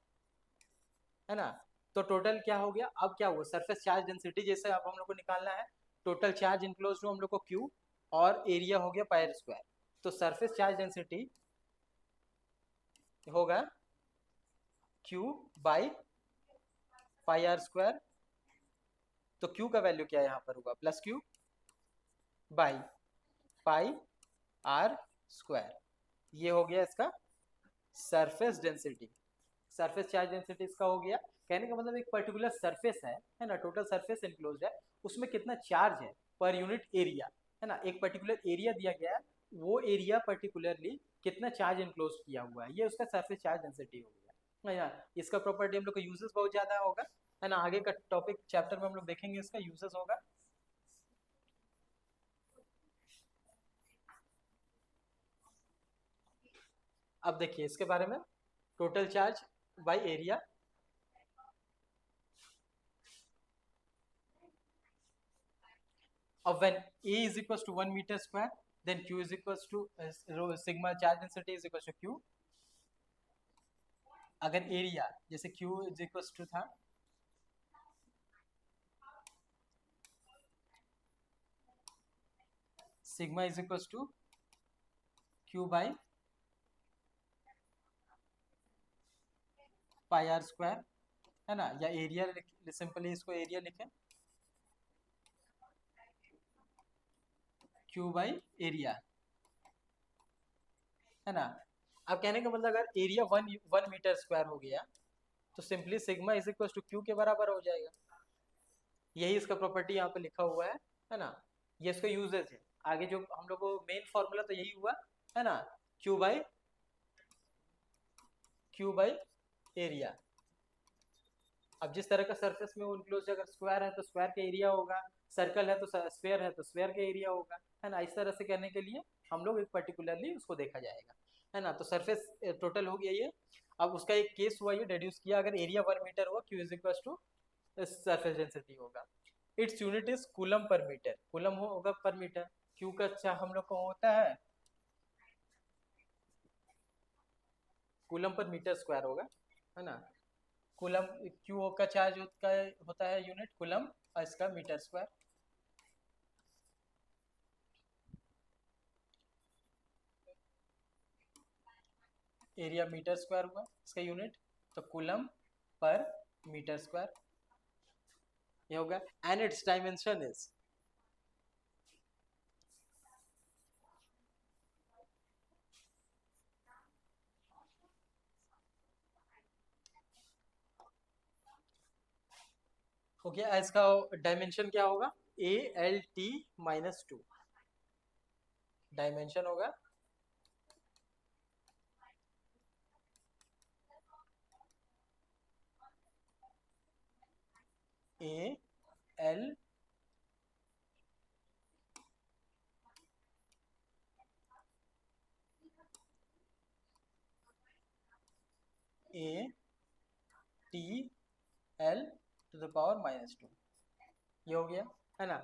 है ना। तो टोटल क्या हो गया, अब क्या हुआ, सरफेस चार्ज डेंसिटी जैसे अब हम लोग को निकालना है, टोटल चार्ज इंक्लोज टू हम लोग को क्यू और एरिया हो गया पाई आर स्क्वायर। तो सरफेस चार्ज डेंसिटी होगा Q by pi R square. तो Q का वैल्यू क्या यहाँ पर होगा, plus Q by pi R square. ये हो गया इसका surface density, surface charge density इसका हो गया। कहने का मतलब एक पर्टिकुलर सरफेस है ना, टोटल सरफेस एनक्लोज्ड है, उसमें कितना चार्ज है पर यूनिट एरिया, है ना, एक पर्टिकुलर एरिया दिया गया है, वो एरिया पर्टिकुलरली कितना चार्ज एनक्लोज किया हुआ है, ये उसका सरफेस चार्ज डेंसिटी हो गया, है ना। इसका प्रॉपर्टी हम लोग का यूजेस बहुत ज्यादा होगा, है ना, आगे का टॉपिक चैप्टर में हम लोग देखेंगे इसका यूजेस होगा। अब देखिए इसके बारे में, टोटल चार्ज बाई एरिया। अब when A is equals to 1 meter square, then Q is equals to sigma charge density is equals to Q। अगर एरिया जैसे Q is equals to था sigma is equals to Q by pi R square, है ना, या area simply इसको area लिखें Q by area, है ना। अब कहने का मतलब अगर एरिया 1 मीटर स्क्वायर हो गया तो simply sigma is equal to Q के बराबर हो जाएगा। यही इसका प्रॉपर्टी यहाँ पे लिखा हुआ है ना, ये इसका यूजेज है। आगे जो हम लोग को मेन फॉर्मूला तो यही हुआ, है ना, Q बाई एरिया। अब जिस तरह का सरफेस में वो इनक्लोज, अगर स्क्वायर है तो स्क्वायर का एरिया होगा, सर्कल है तो स्फेयर है तो स्फेयर का एरिया होगा, है ना। इस तरह से करने के लिए हम लोग एक पर्टिकुलरली उसको देखा जाएगा, है ना। तो सरफेस टोटल हो गया ये। अब उसका एक केस हुआ, ये डेड्यूस किया, अगर एरिया 1 मीटर हुआ Q is equal to surface density होगा। Its unit is coulomb per metre, coulomb होगा पर मीटर। Q का अच्छा हम लोग को होता है कूलम पर मीटर स्क्वायर होगा, है ना। कूलम क्यू का चार्ज होता है यूनिट कूलम, और इसका metre square. Area metre square हुआ इसका यूनिट, तो कूलम पर मीटर स्क्वायर ये होगा। एंड इट्स डायमेंशन इज, हो गया इसका डायमेंशन क्या होगा, ALT-2 डायमेंशन होगा। AL ATL⁻², ये हो गया, है ना।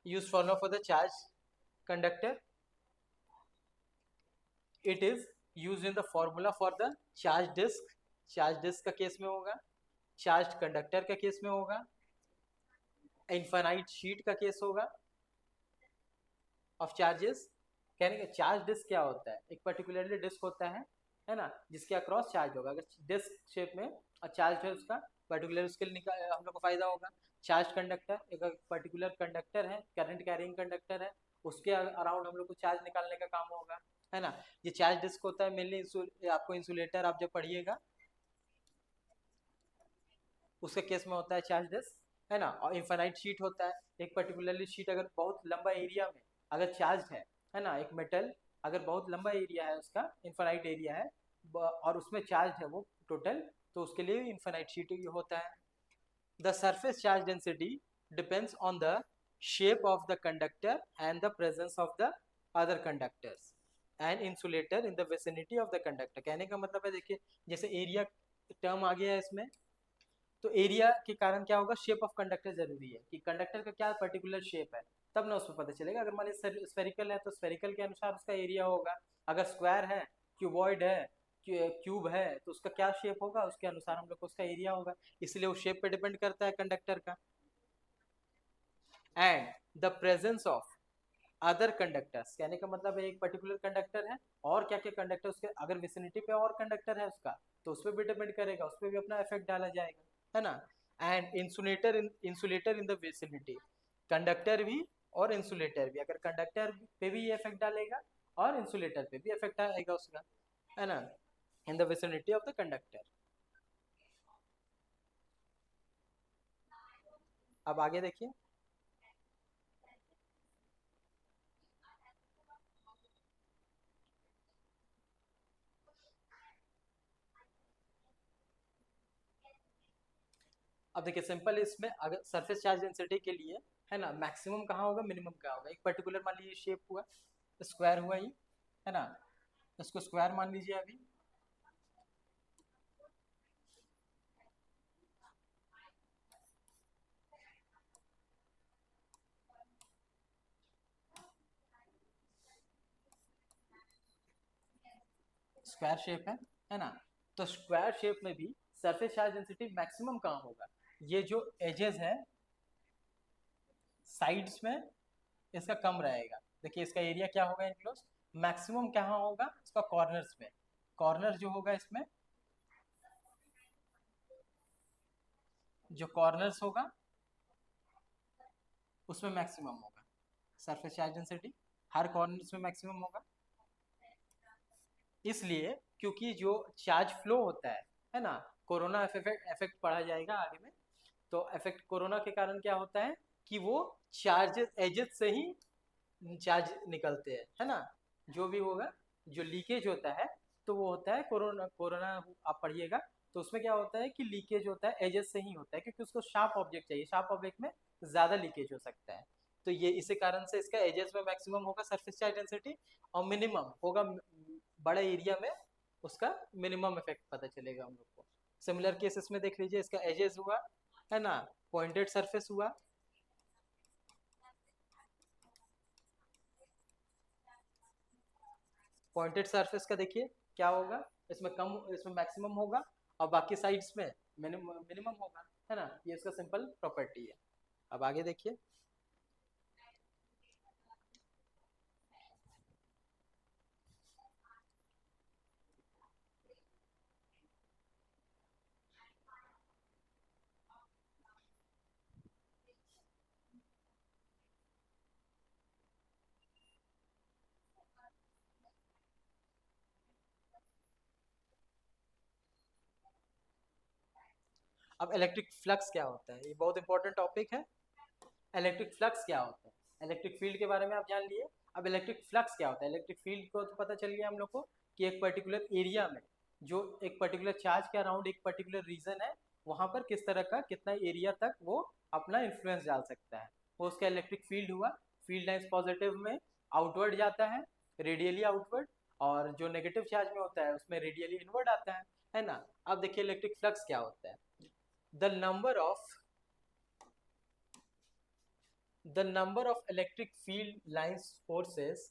Use formula for the charge conductor, it is use in the formula for the charge disc, charge disc का केस में होगा, चार्ज कंडक्टर का केस में होगा, इनफाइनाइट शीट का केस होगा ऑफ चार्जेस। कहने का चार्ज डिस्क क्या होता है, एक पर्टिकुलरली डिस्क होता है ना, जिसके अक्रॉस चार्ज होगा। अगर डिस्क शेप में और चार्ज है उसका पर्टिकुलर, उसके लिए हम लोग को फायदा होगा। चार्ज कंडक्टर, एक पर्टिकुलर कंडक्टर है, करंट कैरिंग कंडक्टर है, उसके अराउंड हम लोग को चार्ज निकालने का काम होगा, है ना। ये चार्ज डिस्क होता है मेनली, आपको इंसुलेटर आप जब पढ़िएगा उसके केस में होता है चार्ज डिस्क, है ना। और इन्फाइनाइट शीट होता है, एक पर्टिकुलरली शीट अगर बहुत लंबा एरिया में अगर चार्ज है ना, एक मेटल अगर बहुत लंबा एरिया है उसका, इन्फाइनाइट एरिया है और उसमें चार्ज है वो टोटल, तो उसके लिए इन्फाइनाइट शीट होता है। The surface charge density depends on the shape of the conductor and the presence of the other conductors and insulator in the vicinity of the conductor. कहने का मतलब है, देखिए जैसे एरिया टर्म आ गया है इसमें, तो एरिया के कारण क्या होगा, शेप ऑफ कंडक्टर जरूरी है कि कंडक्टर का क्या पर्टिकुलर शेप है, तब ना उसमें पता चलेगा। अगर मान लीजिए स्फेरिकल है तो स्फेरिकल के अनुसार उसका एरिया होगा, अगर स्क्वायर है, क्यूबॉइड है, क्यूब है, तो उसका क्या शेप होगा, उसके अनुसार हम लोग को उसका एरिया होगा। इसलिए वो शेप पे डिपेंड करता है कंडक्टर का। And the presence of other conductors, कहने का मतलब एक पर्टिकुलर कंडक्टर है और क्या क्या कंडक्टर उसके अगर विसिनिटी पे और कंडक्टर है उसका तो उस पर भी डिपेंड करेगा, उस पर भी अपना इफेक्ट डाला जाएगा, है ना। And insulator in the vicinity, conductor भी और इंसुलेटर भी, अगर कंडक्टर पे भी ये इफेक्ट डालेगा और इंसुलेटर पे भी इफेक्ट आएगा उसका, है ना, in the vicinity of the conductor. अब आगे देखिए, अब देखिए सिंपल इसमें अगर सरफेस चार्ज डेंसिटी के लिए, है ना, मैक्सिमम कहाँ होगा मिनिमम कहाँ होगा, एक पर्टिकुलर मान लीजिए शेप हुआ, स्क्वायर हुआ ये, है ना, इसको स्क्वायर मान लीजिए अभी, स्क्वायर शेप है ना, तो स्क्वायर शेप में भी सरफेस चार्ज डेंसिटी मैक्सिमम कहाँ होगा, ये जो एजेस है साइड्स में इसका कम रहेगा, देखिए इसका एरिया क्या होगा इनक्लोज, मैक्सिमम कहाँ होगा इसका कॉर्नर्स में, कॉर्नर जो होगा इसमें, जो कॉर्नर्स होगा उसमें मैक्सिमम होगा सरफेस चार्ज डेंसिटी, हर कॉर्नर्स में मैक्सिमम होगा, इसलिए क्योंकि जो चार्ज फ्लो होता है ना, कोरोना इफेक्ट पढ़ा जाएगा आगे में, तो इफेक्ट कोरोना के कारण क्या होता है कि वो चार्ज एजेस से ही चार्ज निकलते हैं, है ना, जो भी होगा जो लीकेज होता है तो वो होता है कोरोना, कोरोना आप पढ़िएगा तो उसमें क्या होता है कि लीकेज होता है एजेस से ही होता है, क्योंकि उसको शार्प ऑब्जेक्ट चाहिए, शार्प ऑब्जेक्ट में ज़्यादा लीकेज हो सकता है, तो ये इसी कारण से इसका एजेस में मैक्सिमम होगा सरफेस चार्ज डेंसिटी, और मिनिमम होगा बड़े एरिया में उसका मिनिमम इफेक्ट पता चलेगा हम लोग को। सिमिलर केसेस में देख लीजिए, इसका एजेस हुआ, है ना, पॉइंटेड सरफेस हुआ, पॉइंटेड सरफेस का देखिए क्या होगा, इसमें कम, इसमें मैक्सिमम होगा और बाकी साइड्स में मिनिमम होगा, है ना, ये इसका सिंपल प्रॉपर्टी है। अब आगे देखिए, अब इलेक्ट्रिक फ्लक्स क्या होता है, ये बहुत इंपॉर्टेंट टॉपिक है। इलेक्ट्रिक फ्लक्स क्या होता है, इलेक्ट्रिक फील्ड के बारे में आप जान लिए, अब इलेक्ट्रिक फ्लक्स क्या होता है, इलेक्ट्रिक फील्ड को तो पता चल गया हम लोग को कि एक पर्टिकुलर एरिया में जो एक पर्टिकुलर चार्ज के अराउंड एक पर्टिकुलर रीजन है वहां पर किस तरह का कितना एरिया तक वो अपना इन्फ्लुएंस डाल सकता है, वो उसका इलेक्ट्रिक फील्ड हुआ, फील्ड लाइंस पॉजिटिव में आउटवर्ड जाता है, रेडियली आउटवर्ड, और जो नेगेटिव चार्ज में होता है उसमें रेडियली इनवर्ड आता है ना। अब देखिए इलेक्ट्रिक फ्लक्स क्या होता है, the number of the number of electric field lines forces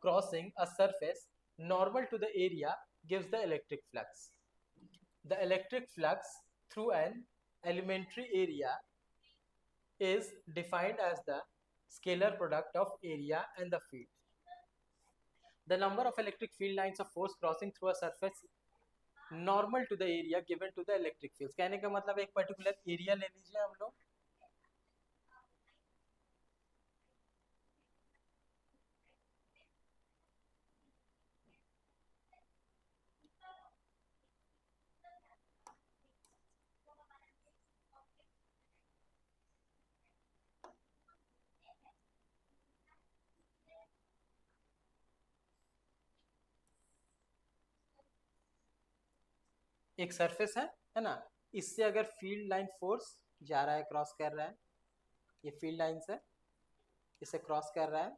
crossing a surface normal to the area gives the electric flux. The electric flux through an elementary area is defined as the scalar product of area and the field. The number of electric field lines of force crossing through a surface normal to the area given to the electric fields. कहने का मतलब एक particular area ले लीजिए हम लोग, एक surface है ना, इससे अगर फील्ड लाइन फोर्स जा रहा है, क्रॉस कर रहा है, ये फील्ड लाइंस है, इसे क्रॉस कर रहा है,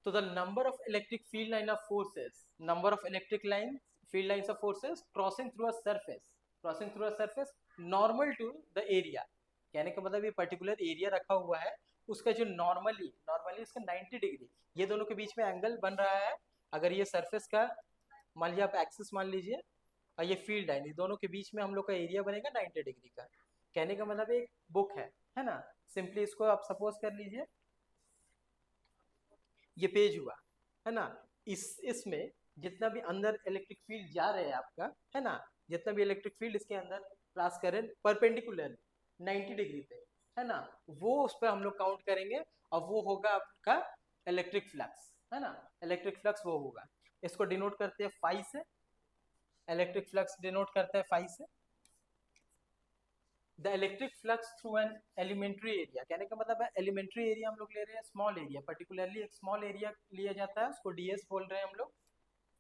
तो the number of electric field line of forces, number of electric line field lines of forces crossing through a surface, crossing through a surface normal to the area, कहने का मतलब ये पर्टिकुलर एरिया रखा हुआ है, उसका जो नॉर्मली नॉर्मली उसका 90 डिग्री, ये दोनों के बीच में एंगल बन रहा है, अगर ये सरफेस का मान लीजिए आप एक्सिस मान लीजिए और ये फील्ड लाइन, ये दोनों के बीच में हम लोग का एरिया बनेगा 90 डिग्री का, कहने का मतलब एक बुक है, है ना। सिंपली इसको आप सपोज कर लीजिए ये पेज हुआ, है ना। इसमें जितना भी अंदर इलेक्ट्रिक फील्ड जा रहे हैं आपका, है ना, जितना भी इलेक्ट्रिक फील्ड इसके अंदर पास करें परपेंडिकुलर 90 डिग्री पे, है ना, वो उस पर हम लोग काउंट करेंगे और वो होगा आपका इलेक्ट्रिक फ्लक्स, है ना। इलेक्ट्रिक फ्लक्स वो होगा, इसको डिनोट करते हैं फाई से, इलेक्ट्रिक फ्लक्स डिनोट करते हैं फाई से। The electric flux through an elementary area, कहने का मतलब है एलिमेंट्री एरिया हम लोग ले रहे हैं, स्मॉल एरिया, पर्टिकुलरली एक स्मॉल एरिया लिया जाता है, उसको डीएस बोल रहे हैं हम लोग,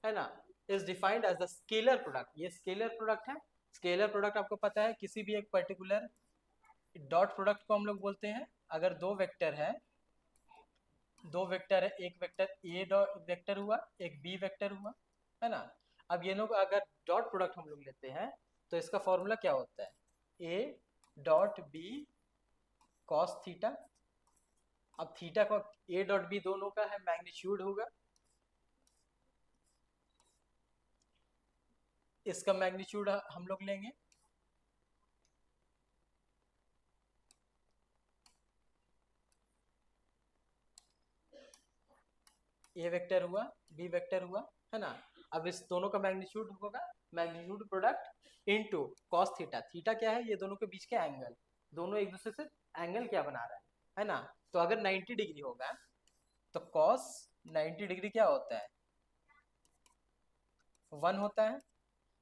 है ना। Is defined as the scalar product, ये स्केलर प्रोडक्ट है। स्केलर प्रोडक्ट आपको पता है किसी भी एक पर्टिकुलर डॉट प्रोडक्ट को हम लोग बोलते हैं। अगर दो वेक्टर है, एक वेक्टर ए डॉट वेक्टर हुआ, एक बी वेक्टर हुआ, है ना। अब ये लोग अगर डॉट प्रोडक्ट हम लोग लेते हैं तो इसका फॉर्मूला क्या होता है, A dot B cos theta. अब थीटा का ए डॉट बी दोनों का है मैग्नीट्यूड होगा, इसका मैग्नीट्यूड हम लोग लेंगे, ए वेक्टर हुआ, बी वेक्टर हुआ, है ना। अब इस दोनों का मैग्नीट्यूड होगा, magnitude product into cos theta. Theta क्या है, ये दोनों के बीच के एंगल, दोनों एक दूसरे से एंगल क्या बना रहा है ना। तो अगर 90 डिग्री होगा तो कॉस 90 डिग्री क्या होता है, 1 होता है।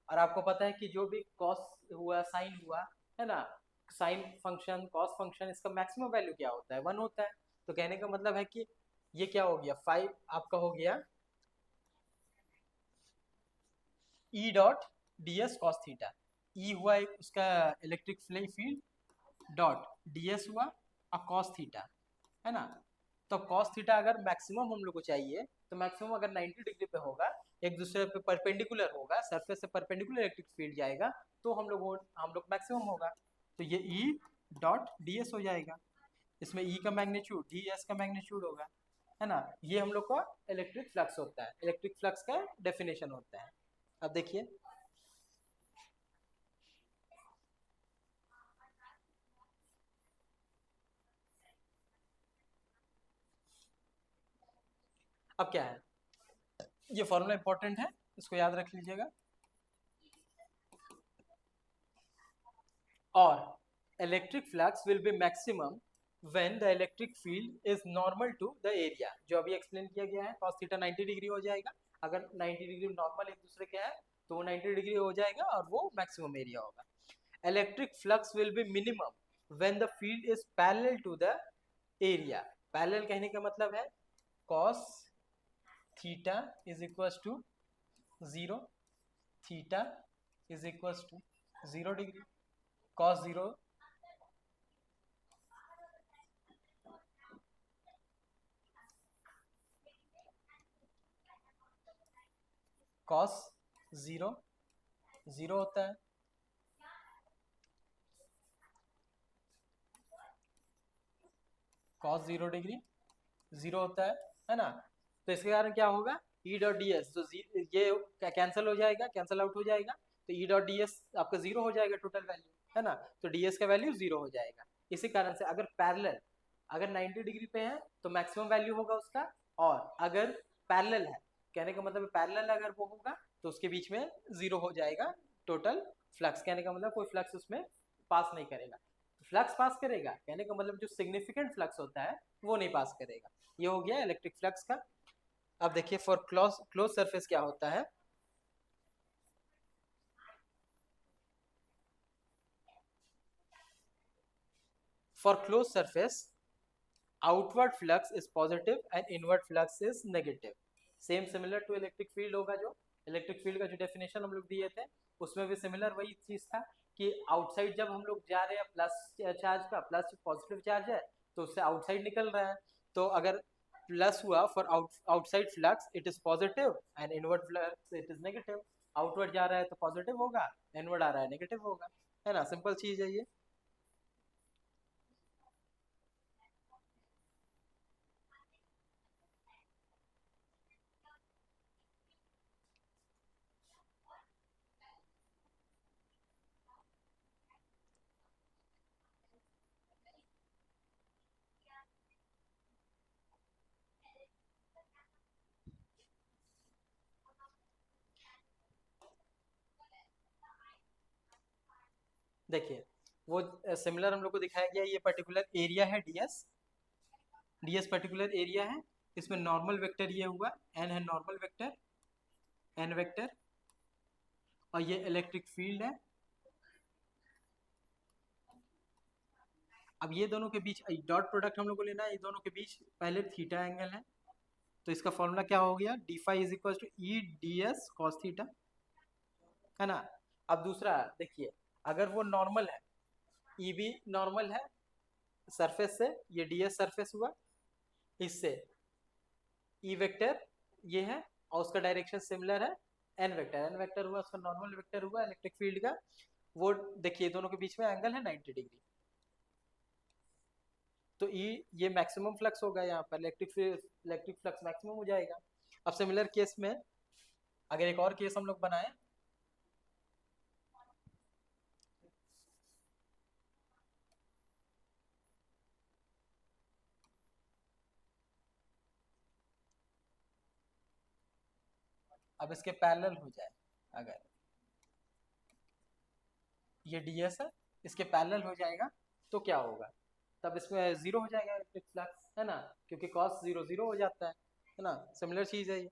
और आपको पता है कि जो भी कॉस हुआ, साइन हुआ, है ना, साइन फंक्शन, कॉस फंक्शन, इसका मैक्सिमम वैल्यू क्या होता है, 1 होता है। तो कहने का मतलब है कि ये क्या हो गया, 5 आपका हो गया E dot D S cos theta. E हुआ एक उसका electric field, dot D S हुआ और कॉस थीटा, है ना। तो कॉस थीटा अगर मैक्सिमम हम लोग को चाहिए तो मैक्सिमम अगर 90 डिग्री पे होगा, एक दूसरे पे परपेंडिकुलर होगा, सरफेस से परपेंडिकुलर इलेक्ट्रिक फील्ड जाएगा, तो हम लोग मैक्सिमम होगा। तो ये ई डॉट डी एस हो जाएगा, इसमें ई का मैग्नीट्यूड डी एस का मैग्नीट्यूड होगा, है ना। ये हम लोग का इलेक्ट्रिक फ्लक्स होता है, इलेक्ट्रिक फ्लक्स का डेफिनेशन होता है। अब देखिए अब क्या है, ये फॉर्मूला इंपॉर्टेंट है, इसको याद रख लीजिएगा। और electric flux will be maximum when the electric field is normal to the area, जो अभी एक्सप्लेन किया गया है, cos थीटा 90 डिग्री हो जाएगा। अगर 90 डिग्री नॉर्मल एक दूसरे के है तो वो 90 डिग्री हो जाएगा और वो मैक्सिमम एरिया होगा। Electric flux will be minimum when the field is parallel to the area. Parallel कहने का मतलब है cos theta is equal to 0, theta is equal to 0 degree, cos 0 cos 0 0 होता है, cos 0 डिग्री 0 होता है ना। तो इसके कारण क्या होगा, ई डॉट डी एस, तो ये कैंसिल हो जाएगा, कैंसिल आउट हो जाएगा, तो ई डॉट डी एस आपका 0 हो जाएगा टोटल वैल्यू, है ना। तो डी एस का वैल्यू 0 हो जाएगा। इसी कारण से अगर पैरेलल, अगर 90 डिग्री पे है तो मैक्सिमम वैल्यू होगा उसका, और अगर पैरेलल है, कहने का मतलब पैरेलल अगर वो होगा तो उसके बीच में 0 हो जाएगा टोटल फ्लक्स, कहने का मतलब कोई फ्लक्स उसमें पास नहीं करेगा। फ्लक्स पास करेगा कहने का मतलब जो सिग्निफिकेंट फ्लक्स होता है वो नहीं पास करेगा। ये हो गया इलेक्ट्रिक फ्लक्स का। अब देखिए फॉर क्लोज सरफेस क्या होता है, for close surface outward flux is positive and inward flux is negative. Same similar to electric field होगा, जो इलेक्ट्रिक फील्ड का जो डेफिनेशन हम लोग दिए थे उसमें भी सिमिलर वही चीज था कि आउटसाइड जब हम लोग जा रहे हैं प्लस चार्ज का, प्लस पॉजिटिव चार्ज है तो उससे आउटसाइड निकल रहा है। तो अगर प्लस हुआ for outside flux it is positive and inward flux it is negative. Outward जा रहा है तो पॉजिटिव होगा, इनवर्ड आ रहा है नेगेटिव होगा, है ना। सिंपल चीज है ये। देखिए वो सिमिलर हम लोग को दिखाया गया, ये पर्टिकुलर एरिया है डीएस, डीएस पर्टिकुलर एरिया है, इसमें नॉर्मल वेक्टर ये हुआ एन है, नॉर्मल वेक्टर एन वेक्टर, और ये इलेक्ट्रिक फील्ड है। अब ये दोनों के बीच डॉट प्रोडक्ट हम लोग को लेना है, ये दोनों के बीच पहले थीटा एंगल है, तो इसका फॉर्मूला क्या हो गया, D phi is equal to E D S cos theta, है ना। अब दूसरा देखिए, अगर वो नॉर्मल है, ई भी नॉर्मल है सरफेस से, ये डी एस सरफेस हुआ, इससे ई वेक्टर ये है और उसका डायरेक्शन सिमिलर है, एन वेक्टर हुआ, उसका नॉर्मल वेक्टर हुआ इलेक्ट्रिक फील्ड का, वो देखिए दोनों के बीच में एंगल है 90 डिग्री, तो ई ये मैक्सिमम फ्लक्स होगा, यहाँ पर इलेक्ट्रिक फ्लक्स मैक्सिमम हो जाएगा। अब सिमिलर केस में अगर एक और केस हम लोग बनाए, अब इसके पैरेलल हो जाए, अगर ये डीएस है इसके पैरेलल हो जाएगा तो क्या होगा, तब इसमें जीरो हो जाएगा इलेक्ट्रिक फ्लक्स, है ना, क्योंकि कॉस जीरो जीरो हो जाता है ना, सिमिलर चीज है ये।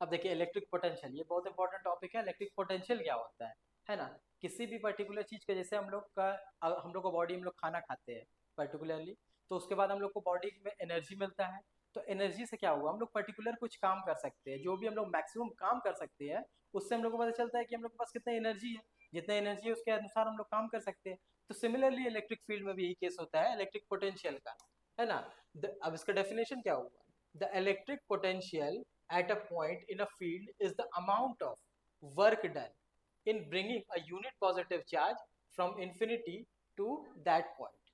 अब देखिए इलेक्ट्रिक पोटेंशियल, ये बहुत इंपॉर्टेंट टॉपिक है, इलेक्ट्रिक पोटेंशियल क्या होता है ना, किसी भी पर्टिकुलर चीज का, जैसे हम लोग का, हम लोग को बॉडी, हम लोग खाना खाते हैं पर्टिकुलरली, तो उसके बाद हम लोग को बॉडी में एनर्जी मिलता है, तो एनर्जी से क्या हुआ, हम लोग पर्टिकुलर कुछ काम कर सकते हैं, जो भी हम लोग मैक्सिमम काम कर सकते हैं, उससे हम लोग को पता चलता है कि हम लोग के पास कितना एनर्जी है, जितना एनर्जी है उसके अनुसार हम लोग काम कर सकते हैं। तो सिमिलरली इलेक्ट्रिक फील्ड में भी यही केस होता है इलेक्ट्रिक पोटेंशियल का, है ना। अब इसका डेफिनेशन क्या हुआ, the electric potential at a point in a field is the amount of work done in bringing a unit positive charge from infinity to that point.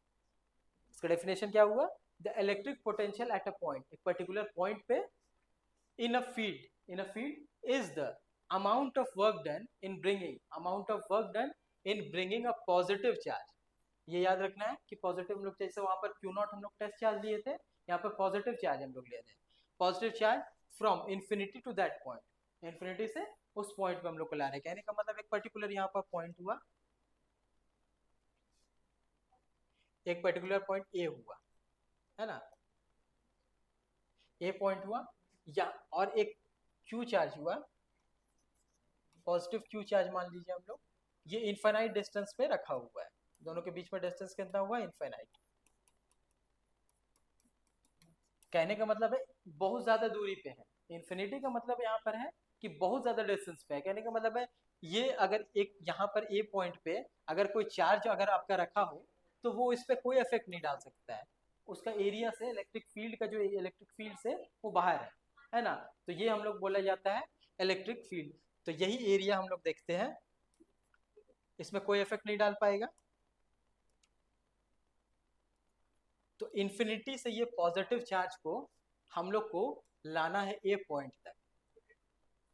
इसका डेफिनेशन क्या हुआ, the electric potential at a point, एक particular point पे in a field is the amount of work done in bringing a positive charge। ये याद रखना है कि पॉजिटिव हम लोग, जैसे वहां पर क्यू नॉट हम लोग टेस्ट चार्ज लिए थे, यहाँ पर पॉजिटिव चार्ज हम लोग ले रहे हैं, positive charge from infinity to that point, infinity से उस पॉइंट पे हम लोग को ला रहे हैं, कहने का मतलब एक पर्टिकुलर यहाँ पर पॉइंट हुआ, एक पर्टिकुलर पॉइंट ए हुआ, है ना, ए पॉइंट हुआ या, और एक क्यू चार्ज हुआ, पॉजिटिव क्यू चार्ज मान लीजिए हम लोग, ये इनफाइनाइट डिस्टेंस पे रखा हुआ है, दोनों के बीच में डिस्टेंस कितना हुआ, इनफाइनाइट, कहने का मतलब है बहुत ज्यादा दूरी पे है, इन्फिनिटी का मतलब यहाँ पर है कि बहुत ज्यादा डिस्टेंस पे है, कहने का मतलब है ये अगर एक यहाँ पर ए पॉइंट पे अगर कोई चार्ज अगर आपका रखा हो तो वो इस पे कोई इफेक्ट नहीं डाल सकता है, उसका एरिया से इलेक्ट्रिक फील्ड का, जो इलेक्ट्रिक फील्ड से वो बाहर है ना, तो ये हम लोग बोला जाता है इलेक्ट्रिक फील्ड। तो यही एरिया हम लोग देखते हैं, इसमें कोई इफेक्ट नहीं डाल पाएगा, तो इन्फिनिटी से ये पॉजिटिव चार्ज को हम लोग को लाना है ए पॉइंट तक,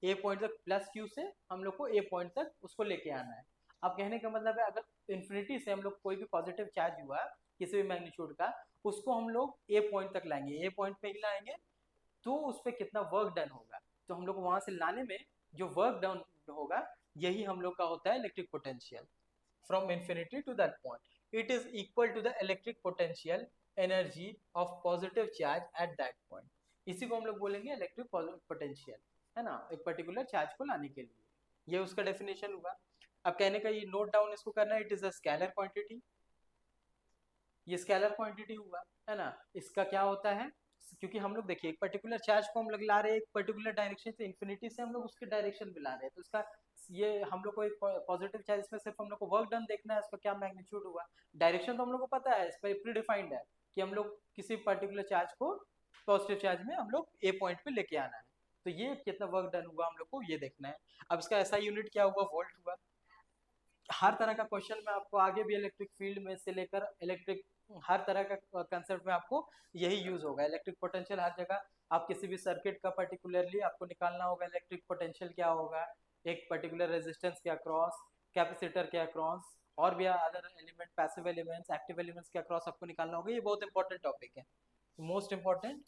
ए पॉइंट तक प्लस क्यू से हम लोग को ए पॉइंट तक उसको लेके आना है। अब कहने का मतलब है अगर इन्फिनिटी से हम लोग कोई भी पॉजिटिव चार्ज हुआ किसी भी मैग्नीट्यूड का, उसको हम लोग ए पॉइंट तक लाएंगे, ए पॉइंट पे ही लाएंगे, तो उस पर कितना वर्क डन होगा, तो हम लोग को वहां से लाने में जो वर्क डन होगा यही हम लोग का होता है electric potential from infinity to that point, it is equal to the electric potential energy of positive charge at that point, इसी को हम लोग बोलेंगे इलेक्ट्रिक पोटेंशियल, है ना, एक पर्टिकुलर चार्ज को लाने के लिए, ये उसका डेफिनेशन हुआ। अब कहने का ये नोट डाउन इसको करना है, it is a scalar quantity, ये स्केलर क्वांटिटी हुआ, है ना, इसका क्या होता है, क्योंकि हम लोग देखिए एक पर्टिकुलर चार्ज को हम लोग ला रहे हैं एक पर्टिकुलर डायरेक्शन से, इन्फिनिटी से हम लोग उसके डायरेक्शन में ला रहे हैं, तो इसका ये हम लोग को एक पॉजिटिव चार्ज, इसमें सिर्फ हम लोग को वर्क डन देखना है, इसका क्या मैग्नीट्यूड हुआ, डायरेक्शन तो हम लोग को पता है, इस पर प्री डिफाइंड है कि हम लोग किसी पर्टिकुलर चार्ज को पॉजिटिव चार्ज में हम लोग ए पॉइंट पे लेके आना है, तो ये कितना वर्क डन हुआ हम लोग को ये देखना है। अब इसका ऐसा यूनिट क्या हुआ, वोल्ट हुआ। हर तरह का क्वेश्चन में आपको आगे भी इलेक्ट्रिक फील्ड में से लेकर इलेक्ट्रिक हर तरह का कंसेप्ट में आपको यही यूज होगा। इलेक्ट्रिक पोटेंशियल हर जगह आप किसी भी सर्किट का पर्टिकुलरली आपको निकालना होगा, इलेक्ट्रिक पोटेंशियल क्या होगा, एक पर्टिकुलर रेजिस्टेंस के अक्रॉस, कैपेसिटर के अक्रॉस, और भी other element, passive elements, active elements के अक्रॉस आपको निकालना होगा। ये बहुत इंपॉर्टेंट टॉपिक है, मोस्ट इंपॉर्टेंट।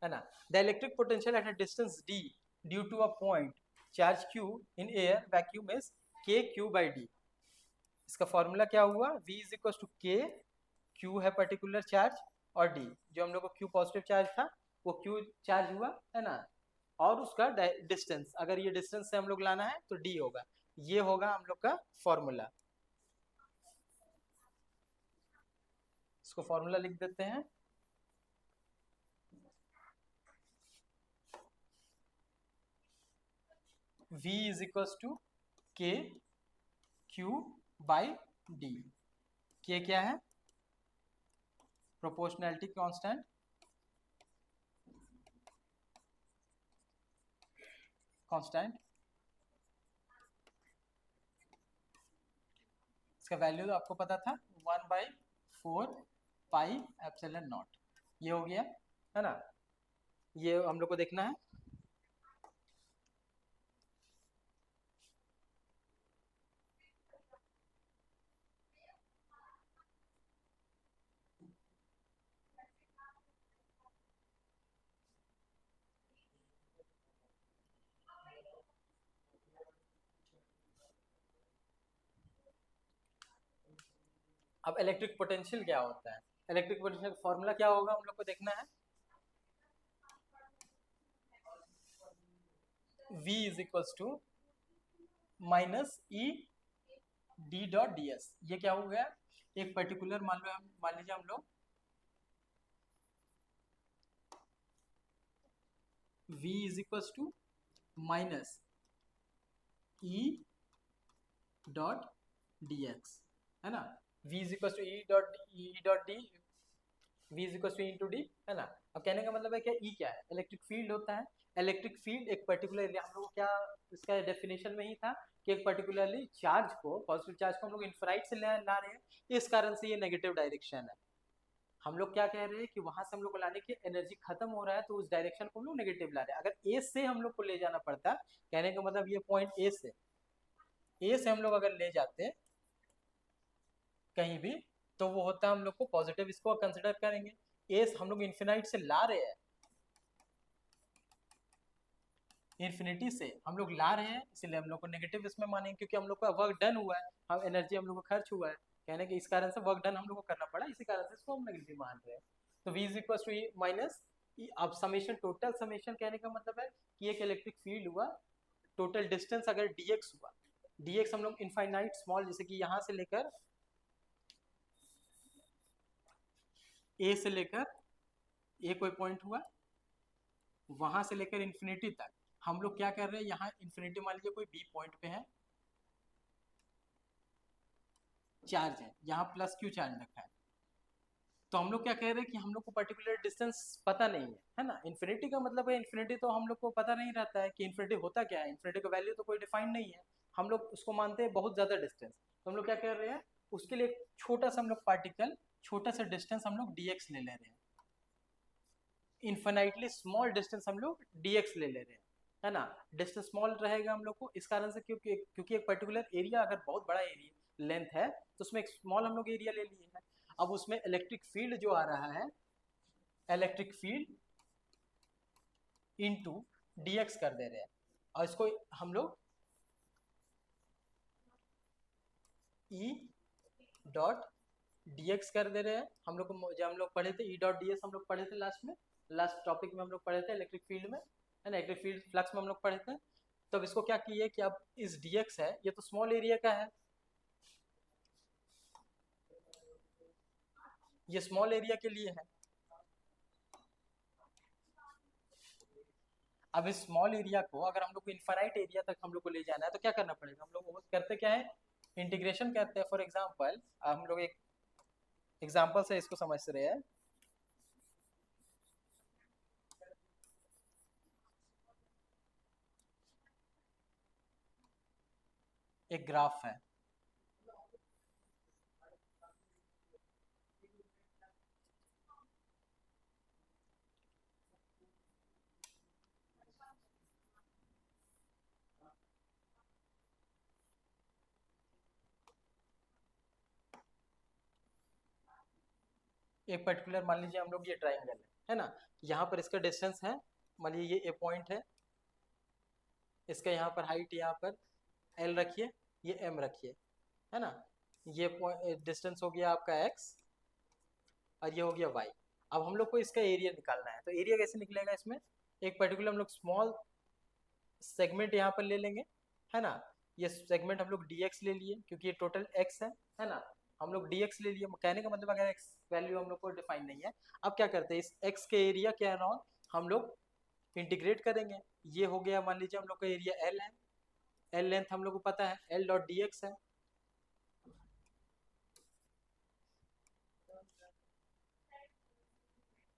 है ना। The electric potential at a distance d due to a point charge q in air vacuum is k q by d। इसका फॉर्मूला क्या हुआ, v is equal to k, q है particular charge, और d जो हम लोग को q positive charge था वो q चार्ज हुआ, है ना, और उसका डिस्टेंस, अगर ये डिस्टेंस से हम लोग लाना है तो d होगा। ये होगा हम लोग का फॉर्मूला। इसको फॉर्मूला लिख देते हैं, v is equal to k q by d। k क्या है, प्रोपोर्शनैलिटी कांस्टेंट, कांस्टेंट, इसका वैल्यू तो आपको पता था 1/4 पाई एप्सिलॉन नॉट, ये हो गया, है ना। ये हम लोग को देखना है। अब इलेक्ट्रिक पोटेंशियल क्या होता है, इलेक्ट्रिक पोटेंशियल फॉर्मूला क्या होगा हम लोग को देखना है। v is equal to minus E D dot D S. ये क्या हो गया, एक पर्टिकुलर मान लीजिए हम लोग v is equal to minus E dot D X, है ना। v is equal to E dot D, v is equal to into D, है ना। अब कहने का मतलब है क्या, ई क्या है, इलेक्ट्रिक फील्ड होता है। इलेक्ट्रिक फील्ड एक पर्टिकुलर एरिया, हम लोग को क्या इसका डेफिनेशन में ही था कि एक पर्टिकुलरली चार्ज को, पॉजिटिव चार्ज को हम लोग इनफाइनाइट से ला रहे हैं, इस कारण से ये नेगेटिव डायरेक्शन है। हम लोग क्या कह रहे हैं कि वहां से हम लोग को लाने की एनर्जी खत्म हो रहा है, तो उस डायरेक्शन को हम लोग नेगेटिव ला रहे हैं। अगर ए से हम लोग को ले जाना पड़ता, कहने का मतलब ये पॉइंट ए से हम लोग अगर ले जाते कहीं भी, तो वो होता है हम लोग को पॉजिटिव, इसको कंसिडर करेंगे। ए हम लोग इन्फिनाइट से ला रहे हैं, इन्फिनिटी से हम लोग ला रहे हैं, इसलिए हम लोग को नेगेटिव इसमें मानेंगे, क्योंकि हम लोग का वर्क डन हुआ है, हम एनर्जी हम लोग को खर्च हुआ है, कहने के इस कारण से वर्क डन हम लोग को करना पड़ा, इसी कारण से इसको हम नेगेटिव मान रहे हैं। तो v is equal to minus, अब समेशन, टोटल समेशन कहने का मतलब है कि एक इलेक्ट्रिक फील्ड हुआ, टोटल डिस्टेंस अगर dx हुआ, dx हम लोग इनफाइनाइट स्मॉल, जैसे कि यहाँ से लेकर a से लेकर a कोई पॉइंट हुआ, वहां से लेकर इन्फिनिटी तक हम लोग क्या कर रहे हैं, यहाँ इन्फिनिटी मान लीजिए कोई b पॉइंट पे है, चार्ज है, यहाँ प्लस q चार्ज रखा है, तो हम लोग क्या कह रहे हैं कि हम लोग को पर्टिकुलर डिस्टेंस पता नहीं है ना। इन्फिनिटी का मतलब है, इन्फिनिटी तो हम लोग को पता नहीं रहता है कि इन्फिनिटी होता क्या है, इन्फिनिटी का वैल्यू तो कोई डिफाइन नहीं है, हम लोग उसको मानते हैं बहुत ज्यादा डिस्टेंस। तो हम लोग क्या कर रहे हैं, उसके लिए छोटा सा हम लोग पार्टिकल, छोटा सा डिस्टेंस हम लोग dx ले ले रहे हैं, इन्फिनाइटली स्मॉल डिस्टेंस हम लोग dx ले ले रहे हैं, है ना। डिस्टेंस स्मॉल रहेगा हम लोग को इस कारण से, क्योंकि एक पर्टिकुलर एरिया अगर बहुत बड़ा एरिया लेंथ है, तो उसमें एक स्मॉल हम लोग एरिया ले लिए हैं। अब उसमें इलेक्ट्रिक फील्ड जो आ रहा है, इलेक्ट्रिक फील्ड इनटू dx कर दे रहे हैं, और इसको हम लोग e डॉट dx कर दे रहे हैं। हम लोग को जब हम लोग पढ़े थे e डॉट ds, हम लोग पढ़े थे लास्ट में, लास्ट टॉपिक में हम लोग पढ़े थे इलेक्ट्रिक फील्ड में, है ना, इलेक्ट्रिक फील्ड फ्लक्स में हम लोग पढ़े थे। तो अब इसको क्या किए कि अब इस dx है, ये तो स्मॉल एरिया का है, ये स्मॉल एरिया के लिए है। अब इस स्मॉल एरिया को अगर हम लोग को इनफाइनाइट एरिया तक हम लोग को ले जाना है, तो क्या करना पड़ेगा, हम लोग करते क्या है, इंटीग्रेशन करते हैं। फॉर एग्जांपल हम लोग एक एग्जांपल से इसको समझ रहे हैं, एक ग्राफ है, एक पर्टिकुलर मान लीजिए हम लोग ये ट्राइंगल है ना, यहाँ पर इसका डिस्टेंस है, मान लीजिए ये ए पॉइंट है, इसका यहाँ पर हाइट यहाँ पर एल रखिए, ये एम रखिए, है ना, ये डिस्टेंस हो गया आपका एक्स और ये हो गया वाई। अब हम लोग को इसका एरिया निकालना है, तो एरिया कैसे निकलेगा इसमें, एक पर्टिकुलर हम लोग स्मॉल सेगमेंट यहाँ पर ले लेंगे, है ना, ये सेगमेंट हम लोग dx ले लिए क्योंकि ये टोटल x है ना, हम लोग dx ले लिए, कहने का मतलब अगर x वैल्यू हम लोग को डिफाइन नहीं है। अब क्या करते हैं, इस x के एरिया के अराउंड हम लोग इंटीग्रेट करेंगे, ये हो गया मान लीजिए हम लोग का एरिया l है, l लेंथ हम लोग को पता है l डॉट dx है,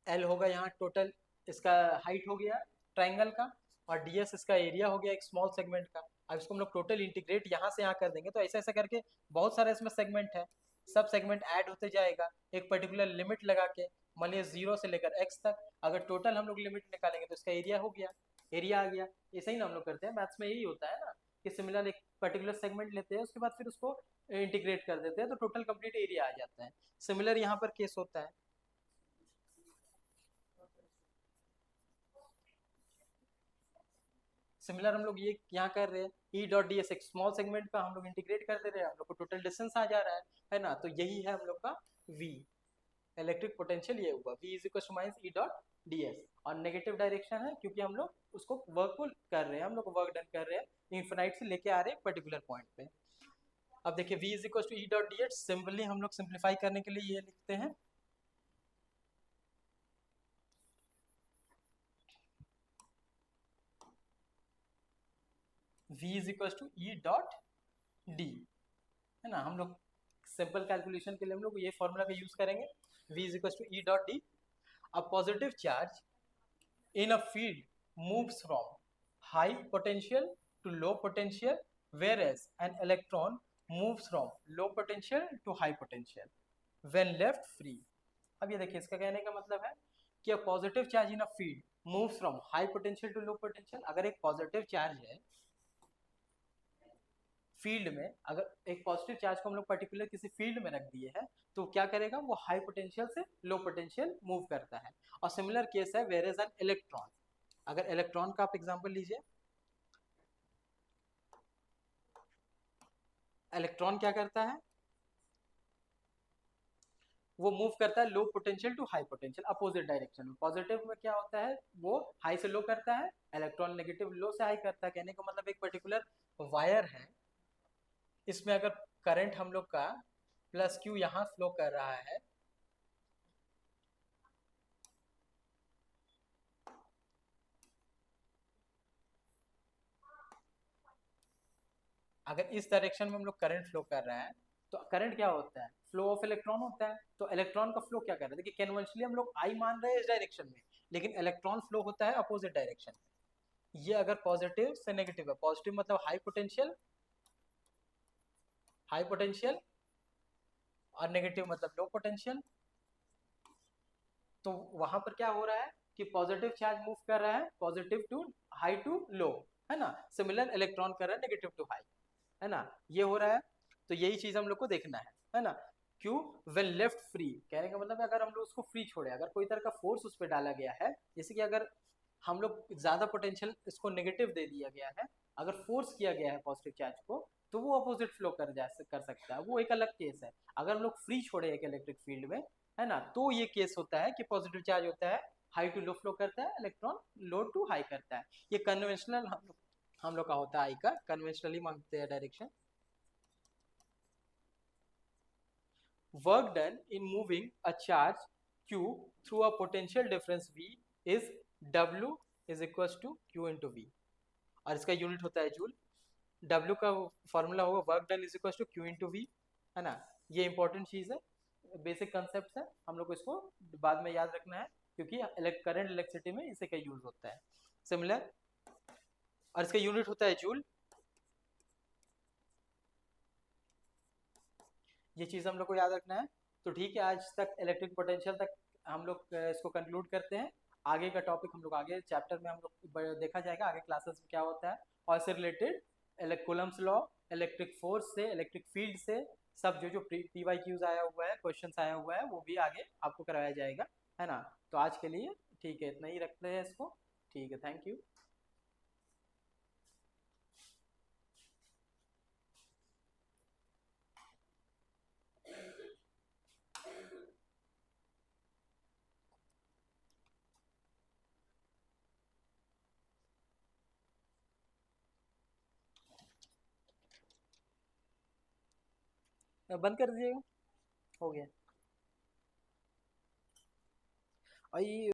l होगा यहाँ टोटल इसका हाइट हो गया ट्राइंगल का, और ds इसका एरिया हो गया एक स्मॉल सेगमेंट का। अब इसको हम लोग टोटल इंटीग्रेट यहाँ से यहाँ कर देंगे, तो ऐसा ऐसा करके बहुत सारे इसमें सेगमेंट है, सब सेगमेंट ऐड होते जाएगा एक पर्टिकुलर लिमिट लगा के, मान लीजिए 0 से लेकर x तक, अगर टोटल हम लोग लिमिट निकालेंगे तो इसका एरिया हो गया, एरिया आ गया। ऐसा ही ना हम लोग करते हैं मैथ्स में, यही होता है ना कि सिमिलर एक पर्टिकुलर सेगमेंट लेते हैं, उसके बाद फिर उसको इंटीग्रेट कर देते हैं तो टोटल कंप्लीट एरिया आ जाता है। सिमिलर यहाँ पर केस होता है, सिमिलर हम लोग ये यहाँ कर रहे हैं, ई डॉट डी एस एक स्मॉल सेगमेंट का हम लोग इंटीग्रेट कर दे रहे हैं, हम लोग को टोटल डिस्टेंस आ जा रहा है ना, तो यही है हम लोग का V इलेक्ट्रिक पोटेंशियल, ये हुआ V is equal to minus E dot D S, और नेगेटिव डायरेक्शन है क्योंकि हम लोग उसको वर्क को कर रहे हैं, हम लोग वर्क डन कर रहे हैं इन्फिनाइट से लेके आ रहे हैं पर्टिकुलर पॉइंट पे। अब देखिए V is equal to E dot D S, simply हम लोग सिंप्लीफाई करने के लिए ये लिखते हैं, V is equal to E dot D, है ना, हम लोग सिंपल कैलकुलेशन के लिए हम लोग ये फॉर्मूला का यूज करेंगे, V is equal to E dot D. A positive charge in a field moves from high potential to low potential, whereas an electron moves from low potential to high potential when left free। अब ये देखिए इसका कहने का मतलब है कि a positive charge in a field moves from high potential to low potential, अगर एक positive charge है फील्ड में, अगर एक पॉजिटिव चार्ज को हम लोग पर्टिकुलर किसी फील्ड में रख दिए हैं तो क्या करेगा, वो हाई पोटेंशियल से लो पोटेंशियल मूव करता है। और सिमिलर केस है वेयर एज एन इलेक्ट्रॉन, अगर इलेक्ट्रॉन का आप एग्जांपल लीजिए, इलेक्ट्रॉन क्या करता है, वो मूव करता है low potential to high potential opposite direction में। पॉजिटिव में क्या होता है, वो हाई से लो करता है, इलेक्ट्रॉन नेगेटिव लो से हाई करता है। कहने का मतलब एक पर्टिकुलर वायर है, इसमें अगर करंट हम लोग का प्लस क्यू यहाँ फ्लो कर रहा है, अगर इस डायरेक्शन में हम लोग करंट फ्लो कर रहे हैं तो करंट क्या होता है, फ्लो ऑफ इलेक्ट्रॉन होता है। तो इलेक्ट्रॉन का फ्लो क्या कर रहे हैं, देखिए कन्वेंशनली हम लोग आई मान रहे हैं इस डायरेक्शन में, लेकिन इलेक्ट्रॉन फ्लो होता है अपोजिट डायरेक्शन में। ये अगर पॉजिटिव से नेगेटिव है, पॉजिटिव मतलब हाई पोटेंशियल, हाई पोटेंशियल, और नेगेटिव मतलब लो पोटेंशियल, तो वहां पर क्या हो रहा है कि पॉजिटिव चार्ज मूव कर रहा है positive to high to low, है ना, सिमिलर इलेक्ट्रॉन कर रहा है नेगेटिव टू हाई, है ना, ये हो रहा है। तो यही चीज हम लोग को देखना है ना, क्यों, वेन लेफ्ट फ्री, कहने का मतलब है अगर हम लोग उसको फ्री छोड़े, अगर कोई तरह का फोर्स उस पर डाला गया है, जैसे कि अगर हम लोग ज्यादा पोटेंशियल इसको नेगेटिव दे दिया गया है, अगर फोर्स किया गया है पॉजिटिव चार्ज को, तो वो अपोजिट फ्लो कर सकता है, वो एक अलग केस है। अगर हम लोग फ्री छोड़े एक इलेक्ट्रिक फील्ड में, है ना, तो ये केस होता है कि पॉजिटिव चार्ज होता है हाई टू लो फ्लो करता है, इलेक्ट्रॉन लो टू हाई करता है। ये कन्वेंशनल हम लोग का होता है, आई का कन्वेंशनली मांगते हैं direction. Work done in moving a charge q through a potential difference V is W is equals to Q into V, और इसका यूनिट होता है जूल। W का फॉर्मूला होगा work done is equal to Q into V, है ना, ये important चीज है, बेसिक कंसेप्ट है, हम लोग को इसको बाद में याद रखना है क्योंकि करंट इलेक्ट्रिसिटी में इसे का यूज होता है सिमिलर, और इसका यूनिट होता है जूल। ये चीज़ हम लोग को याद रखना है। तो ठीक है, आज तक इलेक्ट्रिक पोटेंशियल तक हम लोग इसको कंक्लूड करते हैं। आगे का टॉपिक हम लोग आगे चैप्टर में हम लोग देखा जाएगा, आगे क्लासेस में क्या होता है, और इससे related Coulomb's law, electric force से, इलेक्ट्रिक फील्ड से, सब जो जो पी वाई क्यूज आया हुआ है, क्वेश्चंस आया हुआ है, वो भी आगे आपको कराया जाएगा, है ना। तो आज के लिए ठीक है, इतना ही रखते हैं इसको। ठीक है, थैंक यू। बंद कर दीजिएगा, हो गया। और ये